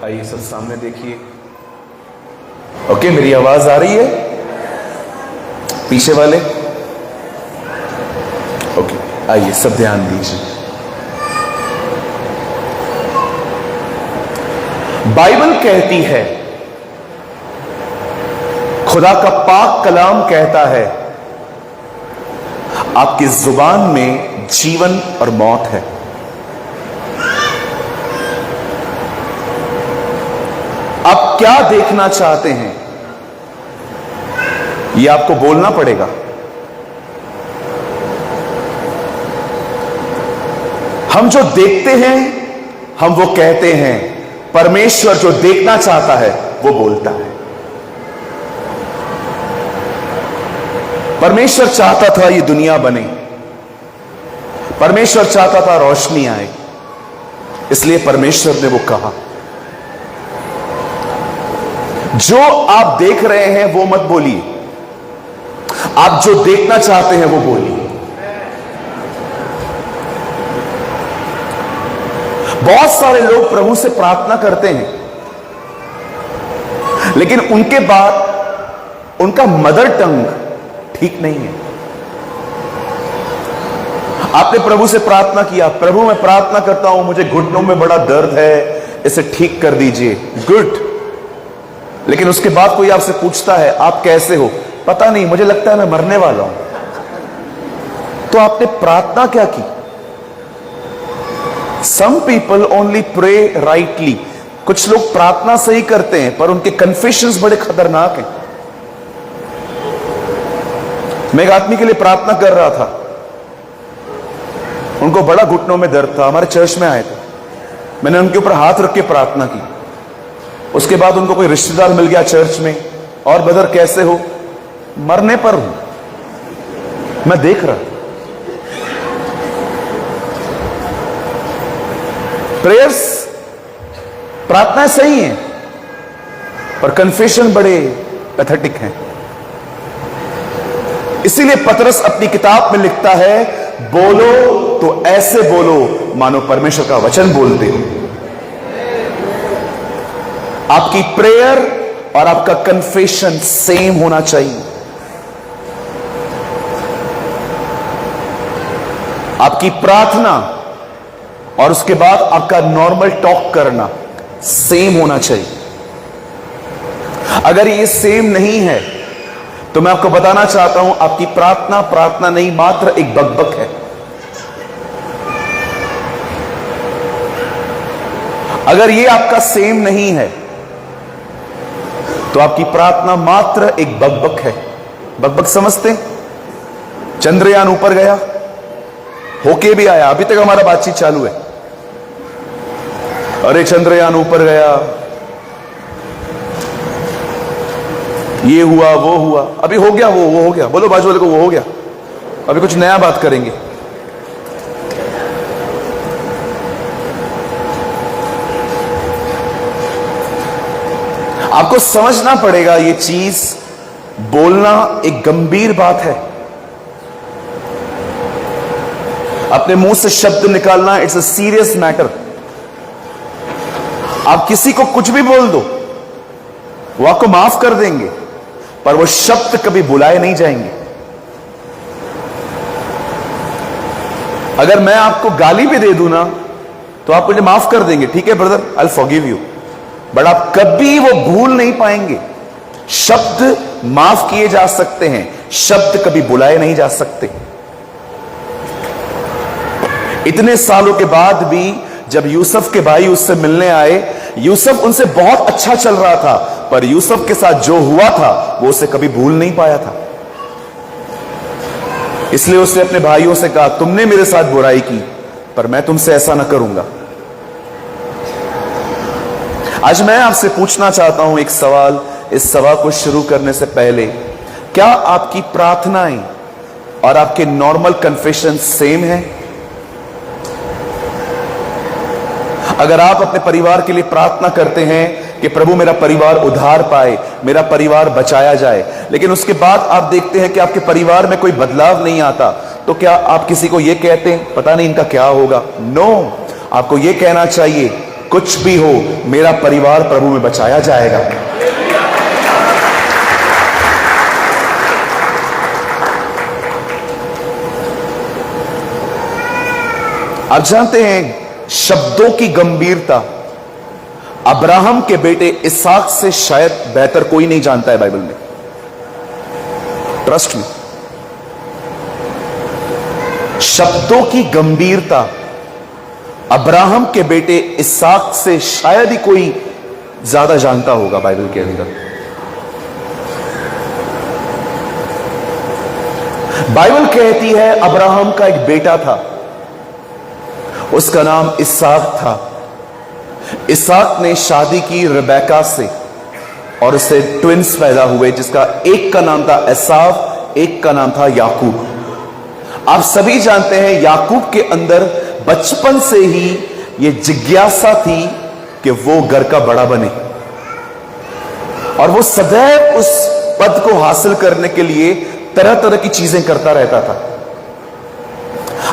आइए सब सामने देखिए। ओके, मेरी आवाज आ रही है? पीछे वाले? ओके, आइए सब ध्यान दीजिए। बाइबल कहती है, खुदा का पाक कलाम कहता है, आपकी जुबान में जीवन और मौत है। आप क्या देखना चाहते हैं, यह आपको बोलना पड़ेगा। हम जो देखते हैं हम वो कहते हैं, परमेश्वर जो देखना चाहता है वो बोलता है। परमेश्वर चाहता था ये दुनिया बने, परमेश्वर चाहता था रोशनी आए, इसलिए परमेश्वर ने वो कहा। जो आप देख रहे हैं वो मत बोलिए, आप जो देखना चाहते हैं वो बोलिए। बहुत सारे लोग प्रभु से प्रार्थना करते हैं, लेकिन उनके बाद उनका मदर टंग ठीक नहीं है। आपने प्रभु से प्रार्थना किया, प्रभु मैं प्रार्थना करता हूं, मुझे घुटनों में बड़ा दर्द है, इसे ठीक कर दीजिए। गुड, लेकिन उसके बाद कोई आपसे पूछता है आप कैसे हो? पता नहीं, मुझे लगता है मैं मरने वाला हूं। तो आपने प्रार्थना क्या की? Some people only pray rightly. कुछ लोग प्रार्थना सही करते हैं पर उनके कन्फेशंस बड़े खतरनाक हैं। मैं एक आदमी के लिए प्रार्थना कर रहा था, उनको बड़ा घुटनों में दर्द था, हमारे चर्च में आए थे। मैंने उनके ऊपर हाथ रख के प्रार्थना की। उसके बाद उनको कोई रिश्तेदार मिल गया चर्च में, और ब्रदर कैसे हो? मरने पर हूं। मैं देख रहा, प्रेयर्स प्रार्थनाएं सही हैं पर कन्फेशन बड़े पैथेटिक हैं। इसीलिए पतरस अपनी किताब में लिखता है, बोलो तो ऐसे बोलो मानो परमेश्वर का वचन बोलते हो। आपकी प्रेयर और आपका कन्फेशन सेम होना चाहिए। आपकी प्रार्थना और उसके बाद आपका नॉर्मल टॉक करना सेम होना चाहिए। अगर ये सेम नहीं है तो मैं आपको बताना चाहता हूं, आपकी प्रार्थना प्रार्थना नहीं, मात्र एक बकबक है। अगर ये आपका सेम नहीं है तो आपकी प्रार्थना मात्र एक बकबक है। बकबक समझते? चंद्रयान ऊपर गया, होके भी आया, अभी तक हमारा बातचीत चालू है। अरे चंद्रयान ऊपर गया, ये हुआ वो हुआ, अभी हो गया, वो हो गया। बोलो बाजू वाले को, वो हो गया। अभी कुछ नया बात करेंगे। आपको समझना पड़ेगा, ये चीज बोलना एक गंभीर बात है। अपने मुंह से शब्द निकालना इट्स अ सीरियस मैटर। आप किसी को कुछ भी बोल दो, वो आपको माफ कर देंगे, पर वो शब्द कभी बुलाए नहीं जाएंगे। अगर मैं आपको गाली भी दे दूं ना तो आप मुझे माफ कर देंगे, ठीक है brother, I will forgive you, but आप कभी वो भूल नहीं पाएंगे। शब्द माफ किए जा सकते हैं, शब्द कभी बुलाए नहीं जा सकते। इतने सालों के बाद भी जब यूसुफ के भाई उससे मिलने आए, यूसुफ उनसे बहुत अच्छा चल रहा था, पर यूसुफ के साथ जो हुआ था वो उसे कभी भूल नहीं पाया था। इसलिए उसने अपने भाइयों से कहा, तुमने मेरे साथ बुराई की पर मैं तुमसे ऐसा ना करूंगा। आज मैं आपसे पूछना चाहता हूं एक सवाल, इस सवाल को शुरू करने से पहले, क्या आपकी प्रार्थनाएं और आपके नॉर्मल कन्फेशन सेम है? अगर आप अपने परिवार के लिए प्रार्थना करते हैं कि प्रभु मेरा परिवार उद्धार पाए, मेरा परिवार बचाया जाए, लेकिन उसके बाद आप देखते हैं कि आपके परिवार में कोई बदलाव नहीं आता, तो क्या आप किसी को यह कहते हैं पता नहीं इनका क्या होगा? नो, आपको यह कहना चाहिए कुछ भी हो, मेरा परिवार प्रभु में बचाया जाएगा। आप जानते हैं शब्दों की गंभीरता अब्राहम के बेटे इसहाक से शायद बेहतर कोई नहीं जानता है बाइबल में। ट्रस्ट में, शब्दों की गंभीरता अब्राहम के बेटे इसहाक से शायद ही कोई ज्यादा जानता होगा बाइबल के अंदर। बाइबल कहती है अब्राहम का एक बेटा था, उसका नाम इसहाक था। इसहाक ने शादी की रिबेका से और उससे ट्विंस पैदा हुए, जिसका एक का नाम था एसाव, एक का नाम था याकूब। आप सभी जानते हैं याकूब के अंदर बचपन से ही यह जिज्ञासा थी कि वो घर का बड़ा बने और वो सदैव उस पद को हासिल करने के लिए तरह तरह की चीजें करता रहता था।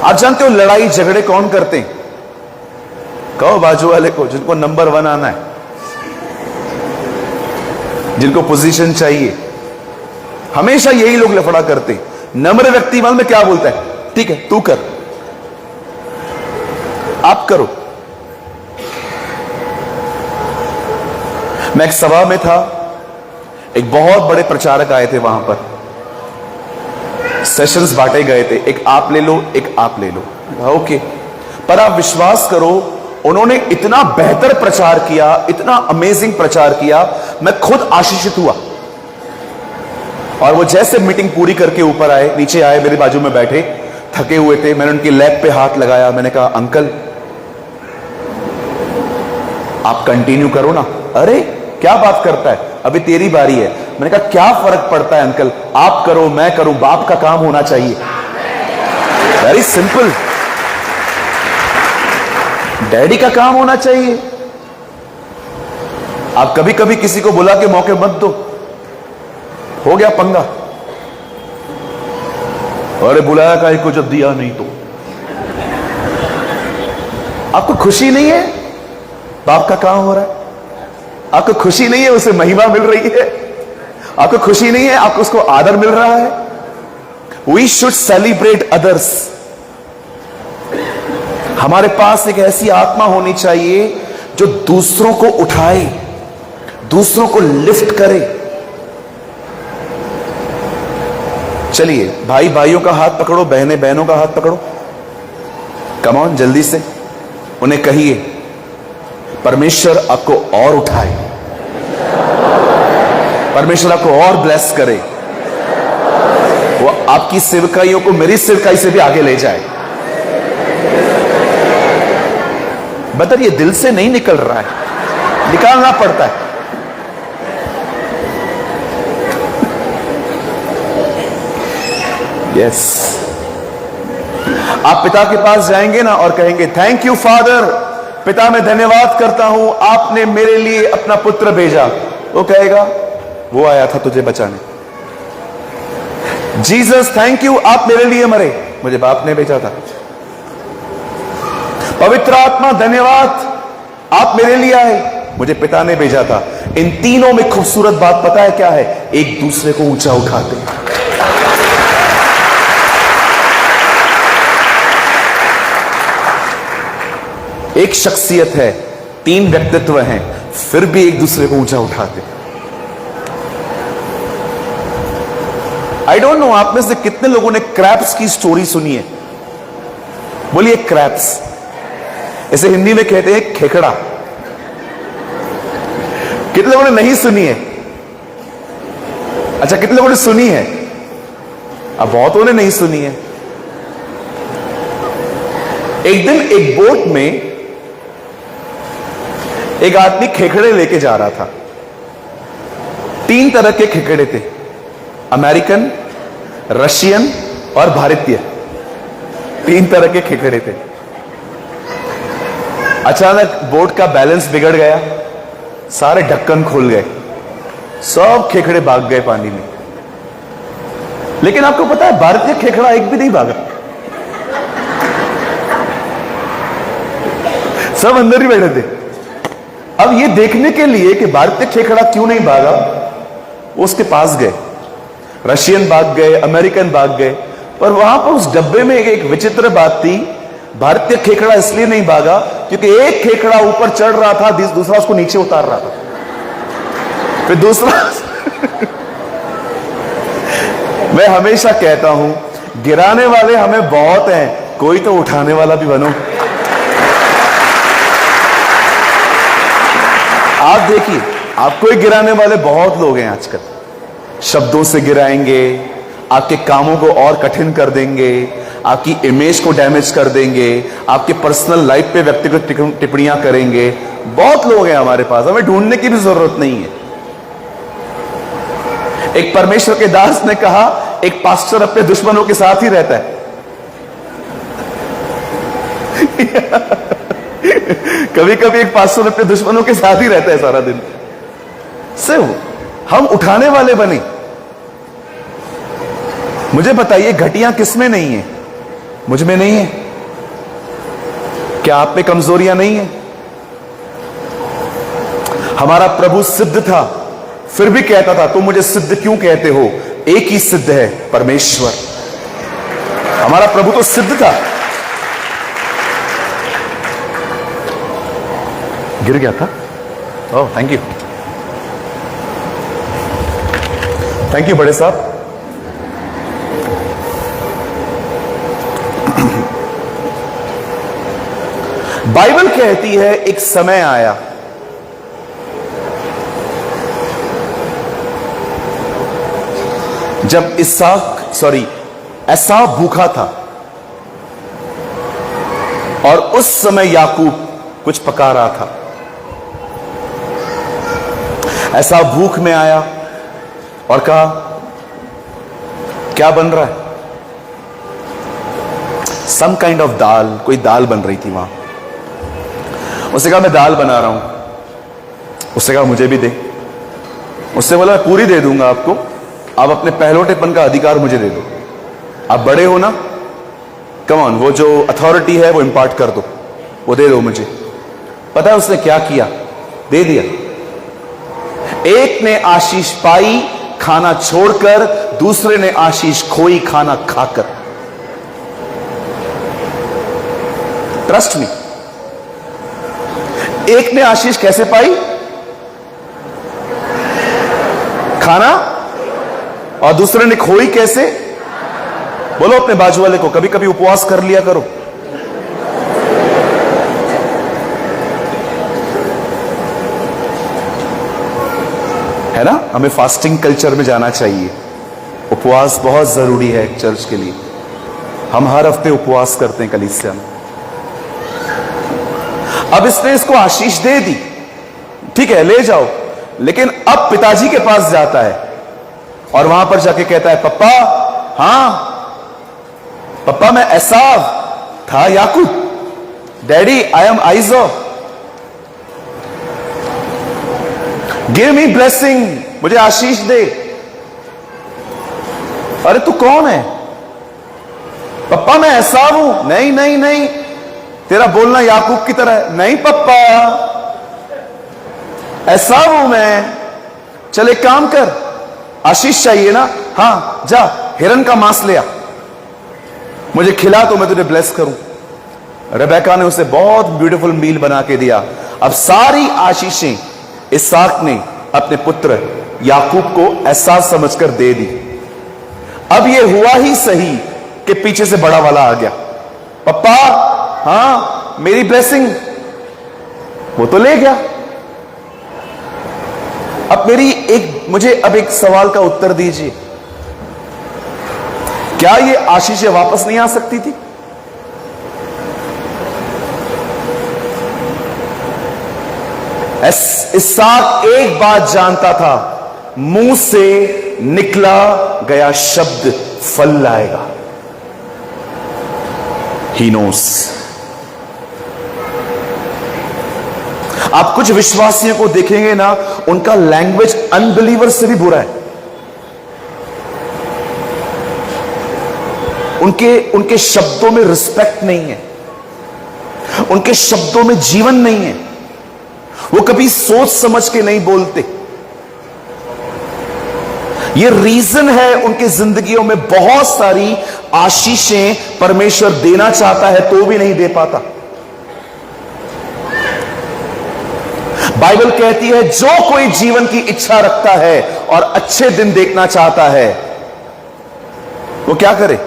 आप जानते हो लड़ाई झगड़े कौन करते हैं? कहो बाजू वाले को, जिनको नंबर 1 आना है, जिनको पोजीशन चाहिए, हमेशा यही लोग लफड़ा करते हैं। नम्र व्यक्ति में क्या बोलता है? ठीक है तू कर, आप करो। मैं एक सभा में था, एक बहुत बड़े प्रचारक आए थे, वहां पर सेशंस बांटे गए थे, एक आप ले लो, एक आप ले लो। ओके, पर आप विश्वास करो उन्होंने इतना बेहतर प्रचार किया, इतना अमेजिंग प्रचार किया, मैं खुद आशीषित हुआ। और वो जैसे मीटिंग पूरी करके ऊपर आए, नीचे आए, मेरे बाजू में बैठे, थके हुए थे। मैंने उनकी लैप पे हाथ लगाया, मैंने कहा अंकल आप कंटिन्यू करो ना। अरे क्या बात करता है, अभी तेरी बारी है। मैंने कहा क्या फर्क पड़ता है अंकल, आप करो मैं करूं, बाप का काम होना चाहिए। वेरी सिंपल, डैडी का काम होना चाहिए। आप कभी कभी किसी को बुला के मौके मत दो, हो गया पंगा। अरे बुलाया काहे को जब दिया नहीं तो। आपको खुशी नहीं है बाप का काम हो रहा है? आपको खुशी नहीं है उसे महिमा मिल रही है? आपको खुशी नहीं है आपको उसको आदर मिल रहा है? We should celebrate others. हमारे पास एक ऐसी आत्मा होनी चाहिए जो दूसरों को उठाए, दूसरों को लिफ्ट करे। चलिए, भाई भाइयों का हाथ पकड़ो, बहनें बहनों का हाथ पकड़ो, कम ऑन जल्दी से उन्हें कहिए परमेश्वर आपको और उठाए, परमेश्वर आपको और ब्लेस करे, वो आपकी सेवकाइयों को मेरी सेवकाई से भी आगे ले जाए। बदर ये दिल से नहीं निकल रहा है, निकालना पड़ता है। यस, आप पिता के पास जाएंगे ना और कहेंगे थैंक यू फादर, पिता मैं धन्यवाद करता हूं आपने मेरे लिए अपना पुत्र भेजा। वो कहेगा वो आया था तुझे बचाने। जीसस थैंक यू आप मेरे लिए मरे, मुझे बाप ने भेजा था। पवित्र आत्मा धन्यवाद आप मेरे लिए आए, मुझे पिता ने भेजा था। इन तीनों में खूबसूरत बात पता है क्या है? एक दूसरे को ऊंचा उठाते हैं। एक शख्सियत है, 3 व्यक्तित्व हैं, फिर भी एक दूसरे को ऊंचा उठाते। आई डोंट नो आप में से कितने लोगों ने क्रैप्स की स्टोरी सुनी है? बोलिए क्रैप्स। इसे हिंदी में कहते हैं खेकड़ा। कितने लोगों ने नहीं सुनी है? अच्छा, कितने लोगों ने सुनी है? अब बहुतों ने नहीं सुनी है। एक दिन एक बोट में एक आदमी खेकड़े लेके जा रहा था। 3 तरह के खेकड़े थे, अमेरिकन, रशियन और भारतीय। 3 तरह के खेकड़े थे। अचानक बोट का बैलेंस बिगड़ गया, सारे ढक्कन खुल गए, सब खेकड़े भाग गए पानी में। लेकिन आपको पता है भारतीय खेकड़ा एक भी नहीं भागा, सब अंदर ही बैठे थे। अब ये देखने के लिए कि भारतीय खेखड़ा क्यों नहीं भागा, वो उसके पास गए। रशियन भाग गए, अमेरिकन भाग गए, पर वहां पर उस डब्बे में एक विचित्र बात थी। भारतीय खेखड़ा इसलिए नहीं भागा क्योंकि एक खेखड़ा ऊपर चढ़ रहा था, दूसरा उसको नीचे उतार रहा था, फिर दूसरा मैं हमेशा कहता हूं, गिराने वाले हमें बहुत हैं, कोई तो उठाने वाला भी बनो। आप देखिए, आपको ही गिराने वाले बहुत लोग हैं आजकल। शब्दों से गिराएंगे, आपके कामों को और कठिन कर देंगे, आपकी इमेज को डैमेज कर देंगे, आपके पर्सनल लाइफ पे व्यक्तिगत टिप्पणियां करेंगे। बहुत लोग हैं हमारे पास, हमें ढूंढने की भी जरूरत नहीं है। एक परमेश्वर के दास ने कहा, एक पास्टर अपने दुश्मनों के साथ ही रहता है। कभी कभी एक पास्टर अपने दुश्मनों के साथ ही रहता है सारा दिन। सिर्फ हम उठाने वाले बने। मुझे बताइए, घटियां किसमें नहीं है? मुझ में नहीं है? क्या आप में कमजोरियां नहीं है? हमारा प्रभु सिद्ध था, फिर भी कहता था, तुम मुझे सिद्ध क्यों कहते हो? एक ही सिद्ध है, परमेश्वर। हमारा प्रभु तो सिद्ध था। गिर गया था। ओह, थैंक यू, थैंक यू बड़े साहब। बाइबल कहती है एक समय आया जब एसाव भूखा था और उस समय याकूब कुछ पका रहा था। एसाव भूख में आया और कहा, क्या बन रहा है? सम काइंड ऑफ दाल, कोई दाल बन रही थी वहां। उसने कहा, मैं दाल बना रहा हूं। उसने कहा, मुझे भी दे। उससे बोला, मैं पूरी दे दूंगा आपको, आप अपने पहलोटेपन का अधिकार मुझे दे दो। आप बड़े हो ना, कम ऑन, वो जो अथॉरिटी है वो इंपार्ट कर दो, वो दे दो मुझे। पता है उसने क्या किया? दे दिया। एक ने आशीष पाई खाना छोड़कर, दूसरे ने आशीष खोई खाना खाकर। Trust me. एक ने आशीष कैसे पाई? खाना। और दूसरे ने खोई कैसे? बोलो अपने बाजू वाले को, कभी कभी उपवास कर लिया करो। है ना, हमें फास्टिंग कल्चर में जाना चाहिए। उपवास बहुत जरूरी है चर्च के लिए। हम हर हफ्ते उपवास करते हैं कलीसिया में। अब इसने इसको आशीष दे दी, ठीक है, ले जाओ। लेकिन अब पिताजी के पास जाता है और वहां पर जाके कहता है, पप्पा, हाँ पप्पा, मैं एसाव था याकूब। डैडी, आई एम आइजो, गिव मी ब्लेसिंग, मुझे आशीष दे। अरे तू कौन है? पप्पा मैं एसाव हूं। नहीं नहीं नहीं, तेरा बोलना याकूब की तरह है। नहीं पप्पा, एसाव हूं मैं। चल एक काम कर, आशीष चाहिए ना? हाँ जा, हिरन का मांस ले आ, मुझे खिला तो मैं तुझे ब्लेस करूं। रेबेका ने उसे बहुत ब्यूटीफुल मील बना के दिया। अब सारी आशीषें इसहाक ने अपने पुत्र याकूब को एसाव समझकर दे दी। अब यह हुआ ही सही कि पीछे से बड़ा वाला आ गया। पप्पा, हाँ मेरी ब्लेसिंग, वो तो ले गया। अब मुझे अब एक सवाल का उत्तर दीजिए, क्या ये आशीषें वापस नहीं आ सकती थी? इसहाक एक बात जानता था, मुंह से निकला गया शब्द फल लाएगा। He knows. आप कुछ विश्वासियों को देखेंगे ना, उनका लैंग्वेज अनबिलीवर से भी बुरा है। उनके शब्दों में रिस्पेक्ट नहीं है, उनके शब्दों में जीवन नहीं है। वो कभी सोच समझ के नहीं बोलते। ये रीजन है उनकी जिंदगियों में बहुत सारी आशीषें परमेश्वर देना चाहता है तो भी नहीं दे पाता। बाइबल कहती है जो कोई जीवन की इच्छा रखता है और अच्छे दिन देखना चाहता है वो क्या करे?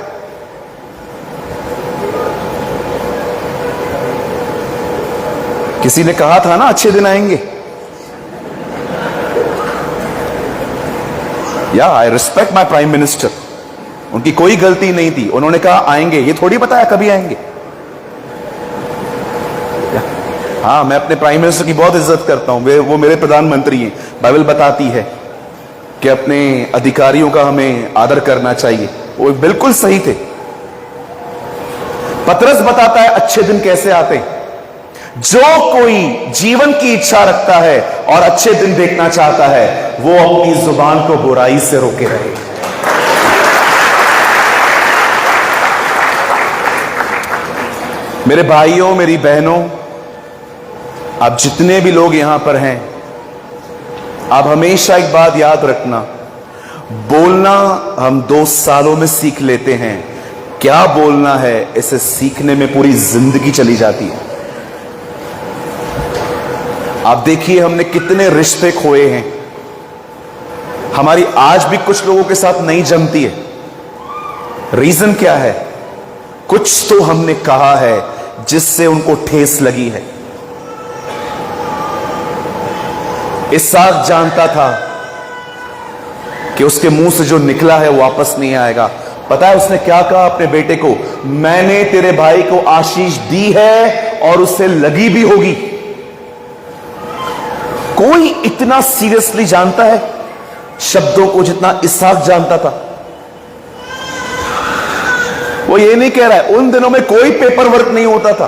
किसी ने कहा था ना अच्छे दिन आएंगे। या I respect my prime minister, उनकी कोई गलती नहीं थी, उन्होंने कहा आएंगे, ये थोड़ी बताया कभी आएंगे। हाँ, मैं अपने प्राइम मिनिस्टर की बहुत इज्जत करता हूं, वो मेरे प्रधानमंत्री हैं। बाइबल बताती है कि अपने अधिकारियों का हमें आदर करना चाहिए, वो बिल्कुल सही थे। पतरस बताता है अच्छे दिन कैसे आते हैं। जो कोई जीवन की इच्छा रखता है और अच्छे दिन देखना चाहता है वो अपनी जुबान को बुराई से रोके रहे। मेरे भाइयों, मेरी बहनों, आप जितने भी लोग यहां पर हैं, आप हमेशा एक बात याद रखना, बोलना हम 2 सालों में सीख लेते हैं, क्या बोलना है इसे सीखने में पूरी जिंदगी चली जाती है। आप देखिए हमने कितने रिश्ते खोए हैं, हमारी आज भी कुछ लोगों के साथ नहीं जमती है। रीजन क्या है? कुछ तो हमने कहा है जिससे उनको ठेस लगी है। इसहाक जानता था कि उसके मुंह से जो निकला है वापस नहीं आएगा। पता है उसने क्या कहा अपने बेटे को? मैंने तेरे भाई को आशीष दी है और उससे लगी भी होगी। कोई इतना सीरियसली जानता है शब्दों को जितना इसहाक जानता था? वो ये नहीं कह रहा है, उन दिनों में कोई पेपर वर्क नहीं होता था,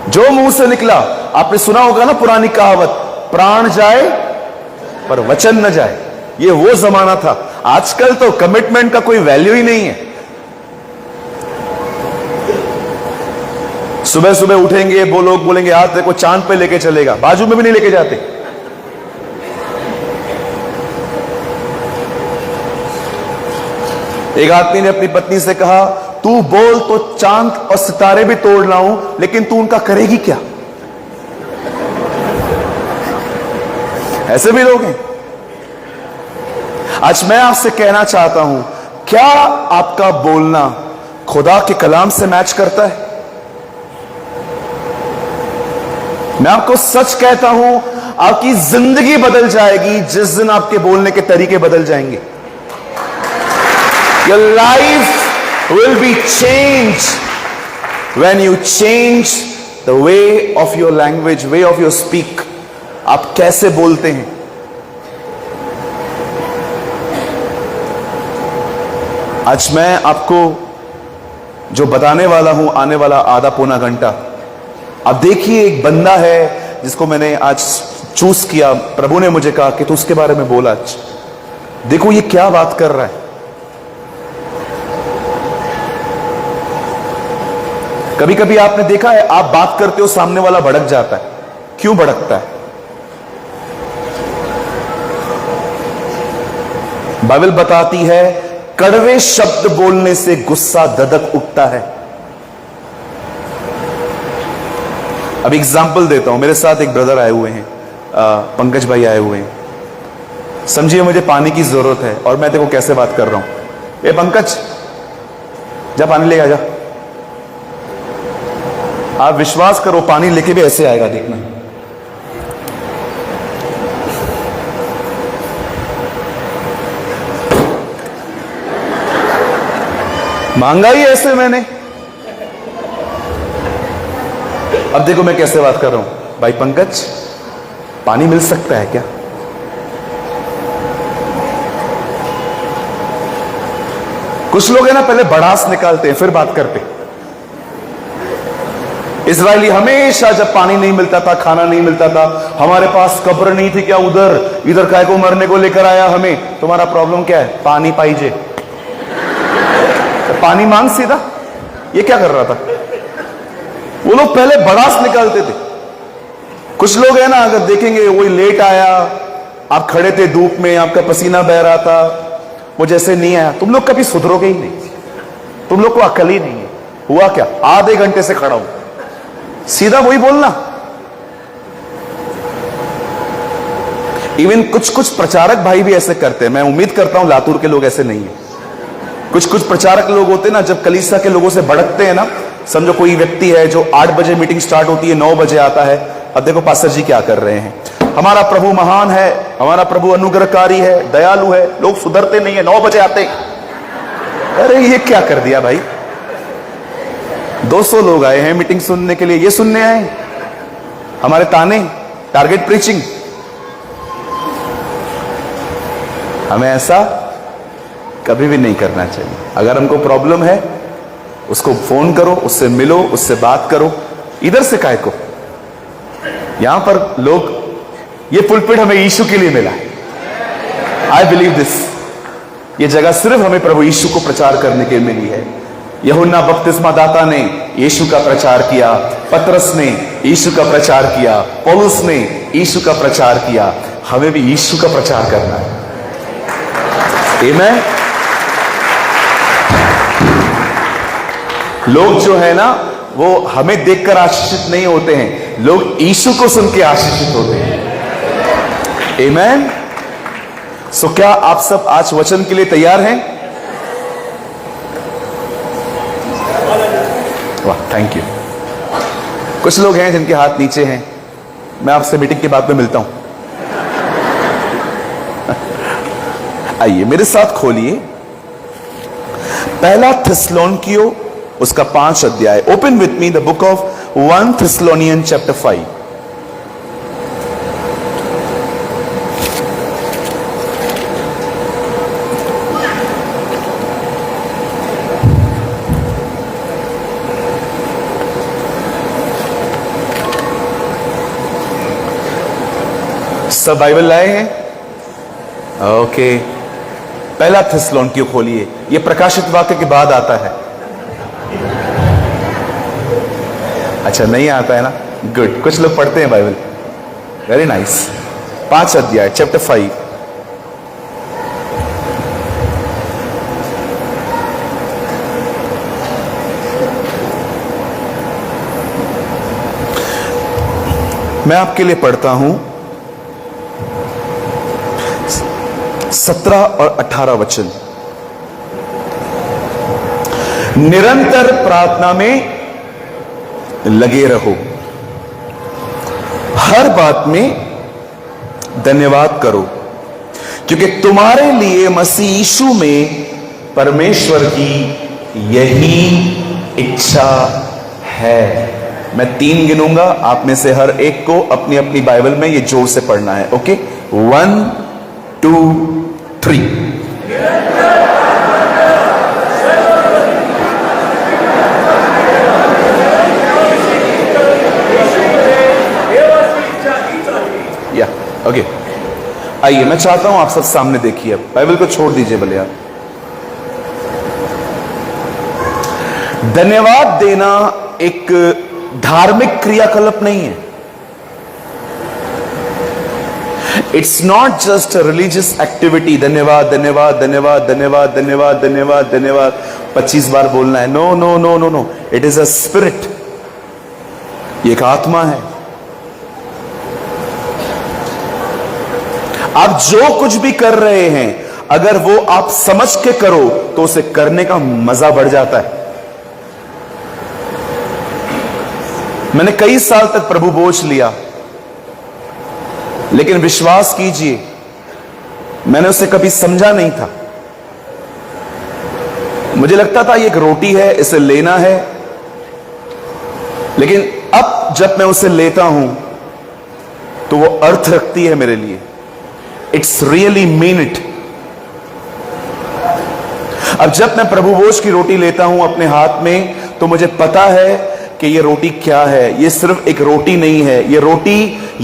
जो मुंह से निकला। आपने सुना होगा ना पुरानी कहावत, प्राण जाए पर वचन न जाए। ये वो जमाना था। आजकल तो कमिटमेंट का कोई वैल्यू ही नहीं है। सुबह सुबह उठेंगे, वो लोग बोलेंगे आज देखो चांद पे लेके चलेगा, बाजू में भी नहीं लेके जाते। एक आदमी ने अपनी पत्नी से कहा, तू बोल तो चांद और सितारे भी तोड़ लाऊं, लेकिन तू उनका करेगी क्या? ऐसे भी लोग हैं। आज मैं आपसे कहना चाहता हूं, क्या आपका बोलना खुदा के कलाम से मैच करता है? मैं आपको सच कहता हूं, आपकी जिंदगी बदल जाएगी जिस दिन आपके बोलने के तरीके बदल जाएंगे। Your life will be changed when you change the way of your language, way of your speak. आप कैसे बोलते हैं? आज मैं आपको जो बताने वाला हूं आने वाला आधा पौना घंटा, अब देखिए एक बंदा है जिसको मैंने आज चूज किया। प्रभु ने मुझे कहा कि तू उसके बारे में बोला। देखो ये क्या बात कर रहा है। कभी कभी आपने देखा है, आप बात करते हो सामने वाला भड़क जाता है। क्यों भड़कता है? बाइबल बताती है कड़वे शब्द बोलने से गुस्सा ददक उठता है। अब एग्जाम्पल देता हूं। मेरे साथ एक ब्रदर आए हुए हैं, पंकज भाई आए हुए हैं। समझिए मुझे पानी की जरूरत है और मैं देखो कैसे बात कर रहा हूं। ए पंकज, जा पानी ले आ जा। आप विश्वास करो पानी लेके भी ऐसे आएगा, देखना। मांगा ही ऐसे मैंने। अब देखो मैं कैसे बात कर रहा हूं। भाई पंकज, पानी मिल सकता है क्या? कुछ लोग है ना, पहले भड़ास निकालते हैं फिर बात करते। इजरायली हमेशा जब पानी नहीं मिलता था, खाना नहीं मिलता था, हमारे पास कब्र नहीं थी क्या उधर, इधर काय को मरने को लेकर आया हमें? तुम्हारा प्रॉब्लम क्या है? पानी पाइजे। तो पानी मांग सीधा। ये क्या कर रहा था? वो लोग पहले भड़ास निकालते थे। कुछ लोग हैं ना, अगर देखेंगे वही लेट आया, आप खड़े थे धूप में, आपका पसीना बह रहा था, वो जैसे नहीं आया, तुम लोग कभी सुधरोगे ही नहीं, तुम लोग को अकल ही नहीं है। हुआ क्या, आधे घंटे से खड़ा हूं, सीधा वही बोलना। इवन कुछ कुछ प्रचारक भाई भी ऐसे करते हैं। मैं उम्मीद करता हूं लातूर के लोग ऐसे नहीं है। कुछ कुछ प्रचारक लोग होते हैं ना, जब कलीसिया के लोगों से भड़कते हैं ना, समझो कोई व्यक्ति है जो 8 बजे मीटिंग स्टार्ट होती है, 9 बजे आता है, अब देखो पास्टर जी क्या कर रहे हैं, हमारा प्रभु महान है, हमारा प्रभु अनुग्रहकारी है, दयालु है, लोग सुधरते नहीं है, 9 बजे आते। अरे ये क्या कर दिया भाई, 200 लोग आए हैं मीटिंग सुनने के लिए, ये सुनने आए हमारे ताने, टारगेट प्रीचिंग। हमें ऐसा कभी भी नहीं करना चाहिए। अगर हमको प्रॉब्लम है, उसको फोन करो, उससे मिलो, उससे बात करो, इधर से काय को। यहां पर लोग, ये पुलपिट हमें यीशु के लिए मिला है, आई बिलीव दिस। ये जगह सिर्फ हमें प्रभु यीशु को प्रचार करने के लिए मिली है। यूहन्ना बपतिस्मा दाता ने यीशु का प्रचार किया, पतरस ने यीशु का प्रचार किया, पौलुस ने यीशु का प्रचार किया, हमें भी यीशु का प्रचार करना है। आमीन। लोग जो है ना, वो हमें देखकर आशीषित नहीं होते हैं, लोग यीशु को सुन के आशीषित होते हैं। आमीन। सो क्या आप सब आज वचन के लिए तैयार हैं? वाह, थैंक यू। कुछ लोग हैं जिनके हाथ नीचे हैं, मैं आपसे मीटिंग के बाद में मिलता हूं। आइए मेरे साथ खोलिए पहला थिस्सलुनीकियों उसका 5 अध्याय। Open with me the book of 1 Thessalonian chapter 5। सब बाइबल लाए हैं? ओके, पहला थिस्सलुनीकियों खोलिए। यह प्रकाशित वाक्य के बाद आता है। अच्छा, नहीं आता है ना, गुड। कुछ लोग पढ़ते हैं बाइबल, वेरी नाइस। 5 अध्याय चैप्टर 5। मैं आपके लिए पढ़ता हूं 17 और 18 वचन। निरंतर प्रार्थना में लगे रहो, हर बात में धन्यवाद करो, क्योंकि तुम्हारे लिए मसीह यीशु में परमेश्वर की यही इच्छा है। मैं 3 गिनूंगा, आप में से हर एक को अपनी अपनी बाइबल में ये जोर से पढ़ना है। ओके, 1 2 3। ओके, आइए मैं चाहता हूं आप सब सामने देखिए, बाइबल को छोड़ दीजिए भले आप। धन्यवाद देना एक धार्मिक क्रियाकलाप नहीं है। It's not just a religious activity. धन्यवाद धन्यवाद धन्यवाद धन्यवाद धन्यवाद धन्यवाद धन्यवाद 25 बार बोलना है। No no no no no, it is a spirit. ये एक आत्मा है। आप जो कुछ भी कर रहे हैं, अगर वो आप समझ के करो तो उसे करने का मजा बढ़ जाता है। मैंने कई साल तक प्रभु बोझ लिया, लेकिन विश्वास कीजिए मैंने उसे कभी समझा नहीं था। मुझे लगता था ये एक रोटी है, इसे लेना है, लेकिन अब जब मैं उसे लेता हूं तो वो अर्थ रखती है मेरे लिए। It's really mean it. अब जब मैं प्रभु भोज की रोटी लेता हूं अपने हाथ में, तो मुझे पता है कि ये रोटी क्या है। ये सिर्फ एक रोटी नहीं है, ये रोटी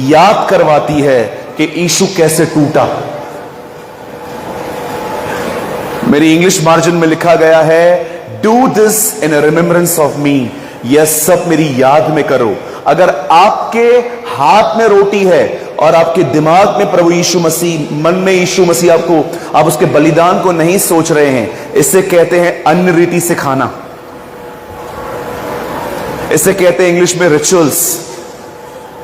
याद करवाती है कि यीशु कैसे टूटा। मेरी इंग्लिश मार्जिन में लिखा गया है, do this in remembrance of me. यह सब मेरी याद में करो। अगर आपके हाथ में रोटी है और आपके दिमाग में प्रभु यीशु मसीह, मन में यीशु मसीह, आप उसके बलिदान को नहीं सोच रहे हैं, इसे कहते हैं अन्य रीति से खाना। इसे कहते हैं इंग्लिश में रिचुअल्स।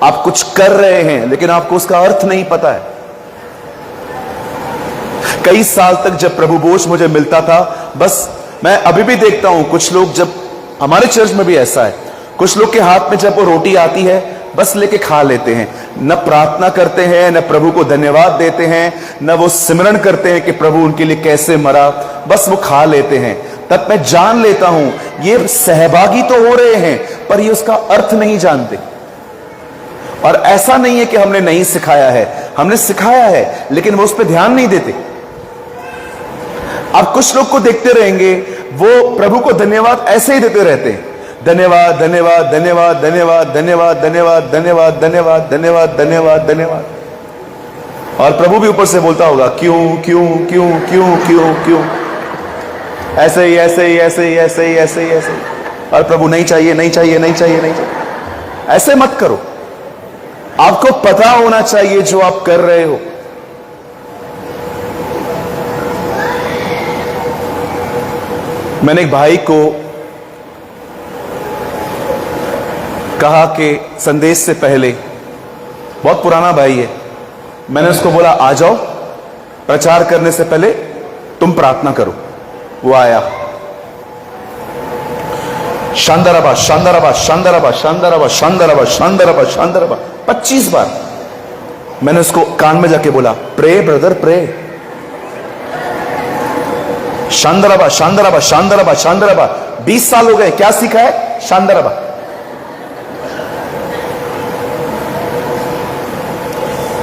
आप कुछ कर रहे हैं लेकिन आपको उसका अर्थ नहीं पता है। कई साल तक जब प्रभु भोज मुझे मिलता था, बस मैं अभी भी देखता हूं कुछ लोग, जब हमारे चर्च में भी ऐसा है, कुछ लोग के हाथ में जब वो रोटी आती है बस लेके खा लेते हैं, न प्रार्थना करते हैं, न प्रभु को धन्यवाद देते हैं, न वो सिमरन करते हैं कि प्रभु उनके लिए कैसे मरा, बस वो खा लेते हैं। तब मैं जान लेता हूं ये सहभागी तो हो रहे हैं पर ये उसका अर्थ नहीं जानते। और ऐसा नहीं है कि हमने नहीं सिखाया है, हमने सिखाया है लेकिन वो उस पर ध्यान नहीं देते। आप कुछ लोग को देखते रहेंगे, वो प्रभु को धन्यवाद ऐसे ही देते रहते हैं, धन्यवाद धन्यवाद धन्यवाद धन्यवाद धन्यवाद धन्यवाद धन्यवाद धन्यवाद धन्यवाद धन्यवाद धन्यवाद। और प्रभु भी ऊपर से बोलता होगा क्यों क्यों क्यों क्यों क्यों क्यों, ऐसे ही ऐसे ही ऐसे ही ऐसे ही ऐसे ही ऐसे ही। और प्रभु नहीं चाहिए नहीं चाहिए नहीं चाहिए नहीं चाहिए। ऐसे मत करो, आपको पता होना चाहिए जो आप कर रहे हो। मैंने एक भाई को कहा कि संदेश से पहले, बहुत पुराना भाई है, मैंने उसको बोला आ जाओ, प्रचार करने से पहले तुम प्रार्थना करो। वो आया, शांदाराबा शांदाराबा शांदाराबा शांदाराबा शांदाराबा शांदाराबा शांदाराबा 25 बार। मैंने उसको कान में जाके बोला प्रे ब्रदर प्रे, शांदाराबा शांदाराबा शांदाराबा शांदाराबा। 20 साल हो गए, क्या सीखा है? शांदाराबा।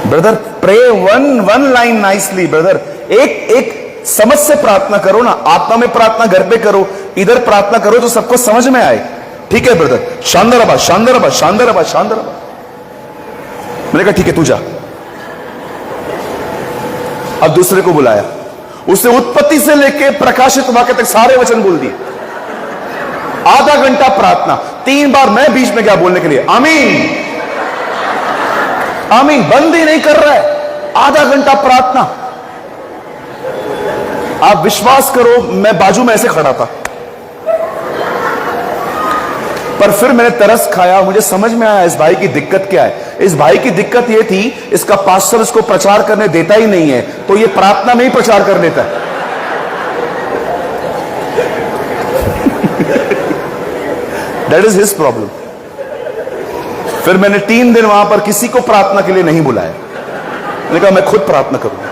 Brother pray one line nicely brother, एक समझ से प्रार्थना करो ना, आत्मा में प्रार्थना घर पे करो, इधर प्रार्थना करो जो सबको समझ में आए। ठीक है ब्रदर, शांदाराबा शांदाराबा शांदाराबा शांदाराबा। मैंने कहा ठीक है तू जा। अब दूसरे को बुलाया, उसने उत्पत्ति से लेके प्रकाशित वाक्य तक सारे वचन बोल दिए। आधा घंटा प्रार्थना, 3 बार मैं बीच में क्या बोलने के लिए आमीन आमीन, बंद ही नहीं कर रहा है। आधा घंटा प्रार्थना। आप विश्वास करो मैं बाजू में ऐसे खड़ा था, पर फिर मैंने तरस खाया, मुझे समझ में आया इस भाई की दिक्कत क्या है। इस भाई की दिक्कत यह थी, इसका पास्टर इसको प्रचार करने देता ही नहीं है, तो ये प्रार्थना में ही प्रचार कर लेता है। That is his problem. फिर मैंने 3 दिन वहां पर किसी को प्रार्थना के लिए नहीं बुलाया। मैंने कहा मैं खुद प्रार्थना करूंगा।